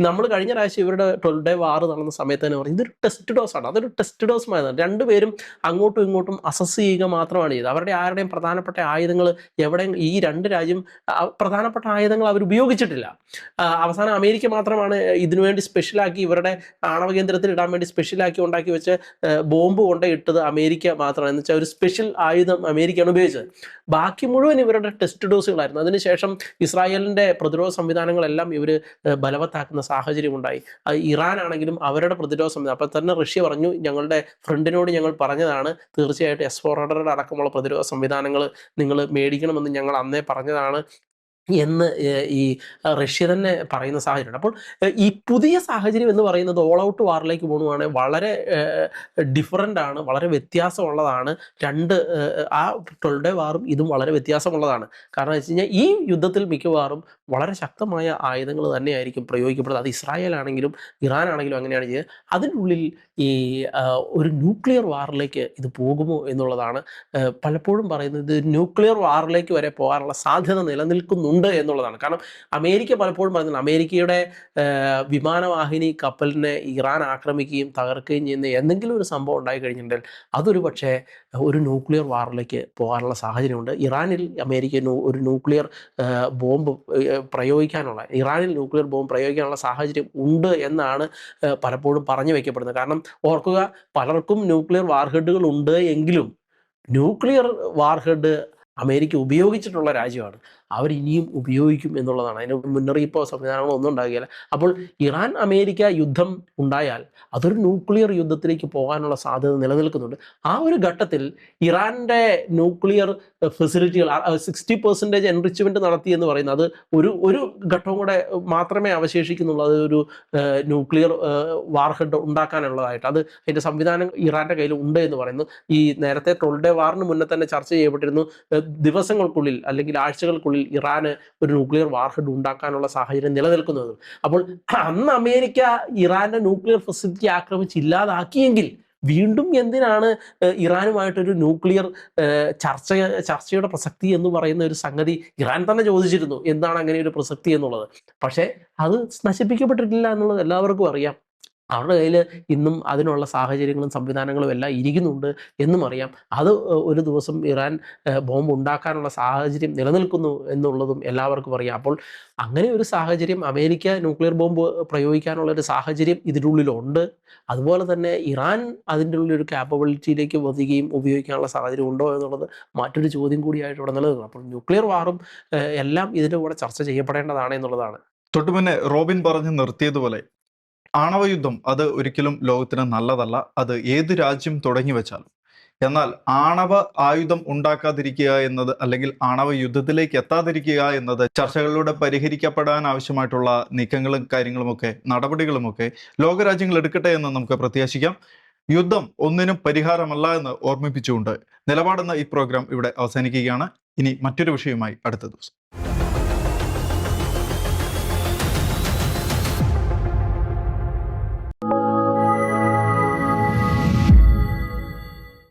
നമ്മൾ കഴിഞ്ഞ പ്രാവശ്യം ഇവരുടെ 12 Day വാർ നടന്ന സമയത്ത് തന്നെ പറയും, ഇതൊരു ടെസ്റ്റ് ഡോസാണ്. അതൊരു ടെസ്റ്റ് ഡോസ് മതി. രണ്ടുപേരും അങ്ങോട്ടും ഇങ്ങോട്ടും അസസ് ചെയ്യുക മാത്രമാണ് ചെയ്തത്. അവരുടെ ആരുടെയും പ്രധാനപ്പെട്ട ആയുധങ്ങൾ എവിടെയും ഈ രണ്ട് രാജ്യം പ്രധാനപ്പെട്ട ആയുധങ്ങൾ അവർ ഉപയോഗിച്ചിട്ടില്ല. അവസാനം അമേരിക്ക മാത്രമാണ് ഇതിനുവേണ്ടി സ്പെഷ്യലാക്കി, ഇവരുടെ ആണവ കേന്ദ്രത്തിൽ ഇടാൻ വേണ്ടി സ്പെഷ്യലാക്കി ഉണ്ടാക്കി വെച്ച് ബോംബ് കൊണ്ട് ഇട്ടത് അമേരിക്ക മാത്രമാണ്. എന്ന് വെച്ചാൽ ഒരു സ്പെഷ്യൽ ആയുധം അമേരിക്കയാണ് ഉപയോഗിച്ചത്. ബാക്കി മുഴുവൻ ഇവരുടെ ടെസ്റ്റ് ഡോസുകളായിരുന്നു. അതിനുശേഷം ഇസ്രായേലിൻ്റെ പ്രതിരോധ സംവിധാനങ്ങളെല്ലാം ഇവർ ബലവത്താക്കുന്ന സാഹചര്യം ഉണ്ടായി. ഇറാൻ ആണെങ്കിലും അവരുടെ പ്രതിരോധ സംവിധാനം, അപ്പോൾ തന്നെ റഷ്യ പറഞ്ഞു, ഞങ്ങളുടെ ഫ്രണ്ടിനോട് ഞങ്ങൾ പറഞ്ഞതാണ്, തീർച്ചയായിട്ടും S-400 അടക്കമുള്ള പ്രതിരോധ സംവിധാനങ്ങൾ നിങ്ങൾ മേടിക്കണമെന്ന് ഞങ്ങൾ അന്നേ പറഞ്ഞതാണ് എന്ന് ഈ റഷ്യ തന്നെ പറയുന്ന സാഹചര്യമുണ്ട്. അപ്പോൾ ഈ പുതിയ സാഹചര്യം എന്ന് പറയുന്നത് ഓൾ ഔട്ട് വാറിലേക്ക് പോകുകയാണെങ്കിൽ വളരെ ഡിഫറൻ്റ് ആണ്, വളരെ വ്യത്യാസമുള്ളതാണ്. ആ 12 Day വാറും ഇതും വളരെ വ്യത്യാസമുള്ളതാണ്. കാരണം വെച്ച് കഴിഞ്ഞാൽ ഈ യുദ്ധത്തിൽ മിക്കവാറും വളരെ ശക്തമായ ആയുധങ്ങൾ തന്നെയായിരിക്കും പ്രയോഗിക്കപ്പെടുന്നത്. അത് ഇസ്രായേൽ ആണെങ്കിലും ഇറാൻ ആണെങ്കിലും അങ്ങനെയാണ് ചെയ്യുന്നത്. അതിനുള്ളിൽ ഈ ഒരു ന്യൂക്ലിയർ വാറിലേക്ക് ഇത് പോകുമോ എന്നുള്ളതാണ് പലപ്പോഴും പറയുന്നത്. ഇത് ന്യൂക്ലിയർ വാറിലേക്ക് വരെ പോകാനുള്ള സാധ്യത നിലനിൽക്കുന്നുണ്ട് എന്നുള്ളതാണ്. കാരണം അമേരിക്ക പലപ്പോഴും പറയുന്നത്, അമേരിക്കയുടെ വിമാനവാഹിനി കപ്പലിനെ ഇറാൻ ആക്രമിക്കുകയും തകർക്കുകയും ചെയ്യുന്ന എന്തെങ്കിലും ഒരു സംഭവം ഉണ്ടായി കഴിഞ്ഞിട്ടുണ്ടെങ്കിൽ അതൊരു പക്ഷേ ഒരു ന്യൂക്ലിയർ വാറിലേക്ക് പോകാനുള്ള സാഹചര്യമുണ്ട്. ഇറാനിൽ ഒരു ന്യൂക്ലിയർ ബോംബ് ഇറാനിൽ ന്യൂക്ലിയർ ബോംബ് പ്രയോഗിക്കാനുള്ള സാഹചര്യം ഉണ്ട് എന്നാണ് പലപ്പോഴും പറഞ്ഞു വയ്ക്കപ്പെടുന്നത്. കാരണം ഓർക്കുക, പലർക്കും ന്യൂക്ലിയർ വാർഹെഡുകൾ ഉണ്ട് എങ്കിലും ന്യൂക്ലിയർ വാർഹെഡ് അമേരിക്ക ഉപയോഗിച്ചിട്ടുള്ള രാജ്യമാണ്. അവരിനിയും ഉപയോഗിക്കും എന്നുള്ളതാണ്. അതിന് മുന്നറിയിപ്പോ സംവിധാനങ്ങളോ ഒന്നും ഉണ്ടാകുകയില്ല. അപ്പോൾ ഇറാൻ അമേരിക്ക യുദ്ധം ഉണ്ടായാൽ അതൊരു ന്യൂക്ലിയർ യുദ്ധത്തിലേക്ക് പോകാനുള്ള സാധ്യത നിലനിൽക്കുന്നുണ്ട്. ആ ഒരു ഘട്ടത്തിൽ ഇറാൻ്റെ ന്യൂക്ലിയർ ഫെസിലിറ്റികൾ 60% എൻറിച്ച്മെന്റ് നടത്തി എന്ന് പറയുന്നത് അത് ഒരു ഘട്ടവും കൂടെ മാത്രമേ അവശേഷിക്കുന്നുള്ളൂ. അത് ഒരു ന്യൂക്ലിയർ വാർഹെഡ് ഉണ്ടാക്കാനുള്ളതായിട്ട് അത് അതിൻ്റെ സംവിധാനം ഇറാൻ്റെ കയ്യിൽ ഉണ്ട് എന്ന് പറയുന്നു. ഈ നേരത്തെ 12 ഡേ വാറിന് മുന്നേ തന്നെ ചർച്ച ചെയ്യപ്പെട്ടിരുന്നു, ദിവസങ്ങൾക്കുള്ളിൽ അല്ലെങ്കിൽ ആഴ്ചകൾക്കുള്ളിൽ ഇറാന് ഒരു ന്യൂക്ലിയർ വാർഹെഡ് ഉണ്ടാക്കാനുള്ള സാഹചര്യം നിലനിൽക്കുന്നത്. അപ്പോൾ അന്ന് അമേരിക്ക ഇറാന്റെ ന്യൂക്ലിയർ ഫെസിലിറ്റി ആക്രമിച്ച് ഇല്ലാതാക്കിയെങ്കിൽ വീണ്ടും എന്തിനാണ് ഇറാനുമായിട്ടൊരു ന്യൂക്ലിയർ ചർച്ചയുടെ പ്രസക്തി എന്ന് പറയുന്ന ഒരു സംഗതി ഇറാൻ തന്നെ ചോദിച്ചിരുന്നു, എന്താണ് അങ്ങനെ ഒരു പ്രസക്തി എന്നുള്ളത്. പക്ഷേ അത് നശിപ്പിക്കപ്പെട്ടിട്ടില്ല എന്നുള്ളത് എല്ലാവർക്കും അറിയാം. അവരുടെ കയ്യിൽ ഇന്നും അതിനുള്ള സാഹചര്യങ്ങളും സംവിധാനങ്ങളും എല്ലാം ഇരിക്കുന്നുണ്ട് എന്നും അറിയാം. അത് ഒരു ദിവസം ഇറാൻ ബോംബ് ഉണ്ടാക്കാനുള്ള സാഹചര്യം നിലനിൽക്കുന്നു എന്നുള്ളതും എല്ലാവർക്കും അറിയാം. അപ്പോൾ അങ്ങനെ ഒരു സാഹചര്യം, അമേരിക്ക ന്യൂക്ലിയർ ബോംബ് പ്രയോഗിക്കാനുള്ള ഒരു സാഹചര്യം ഇതിനുള്ളിലുണ്ട്. അതുപോലെ തന്നെ ഇറാൻ അതിൻ്റെ ഉള്ളിലൊരു ക്യാപ്പബിലിറ്റിയിലേക്ക് വരികയും ഉപയോഗിക്കാനുള്ള സാഹചര്യം ഉണ്ടോ എന്നുള്ളത് മറ്റൊരു ചോദ്യം കൂടിയായിട്ട് ഇവിടെ നിലനിൽക്കുന്നു. അപ്പോൾ ന്യൂക്ലിയർ വാറും എല്ലാം ഇതിൻ്റെ കൂടെ ചർച്ച ചെയ്യപ്പെടേണ്ടതാണ് എന്നുള്ളതാണ്. തൊട്ടുമുന്നേ റോബിൻ പറഞ്ഞ് നിർത്തിയതുപോലെ ആണവയുദ്ധം അത് ഒരിക്കലും ലോകത്തിന് നല്ലതല്ല, അത് ഏത് രാജ്യം തുടങ്ങി വെച്ചാലും. എന്നാൽ ആണവ ആയുധം ഉണ്ടാക്കാതിരിക്കുക എന്നത്, അല്ലെങ്കിൽ ആണവ യുദ്ധത്തിലേക്ക് എത്താതിരിക്കുക എന്നത് ചർച്ചകളിലൂടെ പരിഹരിക്കപ്പെടാൻ ആവശ്യമായിട്ടുള്ള നീക്കങ്ങളും കാര്യങ്ങളുമൊക്കെ നടപടികളുമൊക്കെ ലോകരാജ്യങ്ങൾ എടുക്കട്ടെ എന്ന് നമുക്ക് പ്രത്യാശിക്കാം. യുദ്ധം ഒന്നിനും പരിഹാരമല്ല എന്ന് ഓർമ്മിപ്പിച്ചുകൊണ്ട് നിലപാടെന്ന ഈ പ്രോഗ്രാം ഇവിടെ അവസാനിക്കുകയാണ്. ഇനി മറ്റൊരു വിഷയവുമായി അടുത്ത ദിവസം.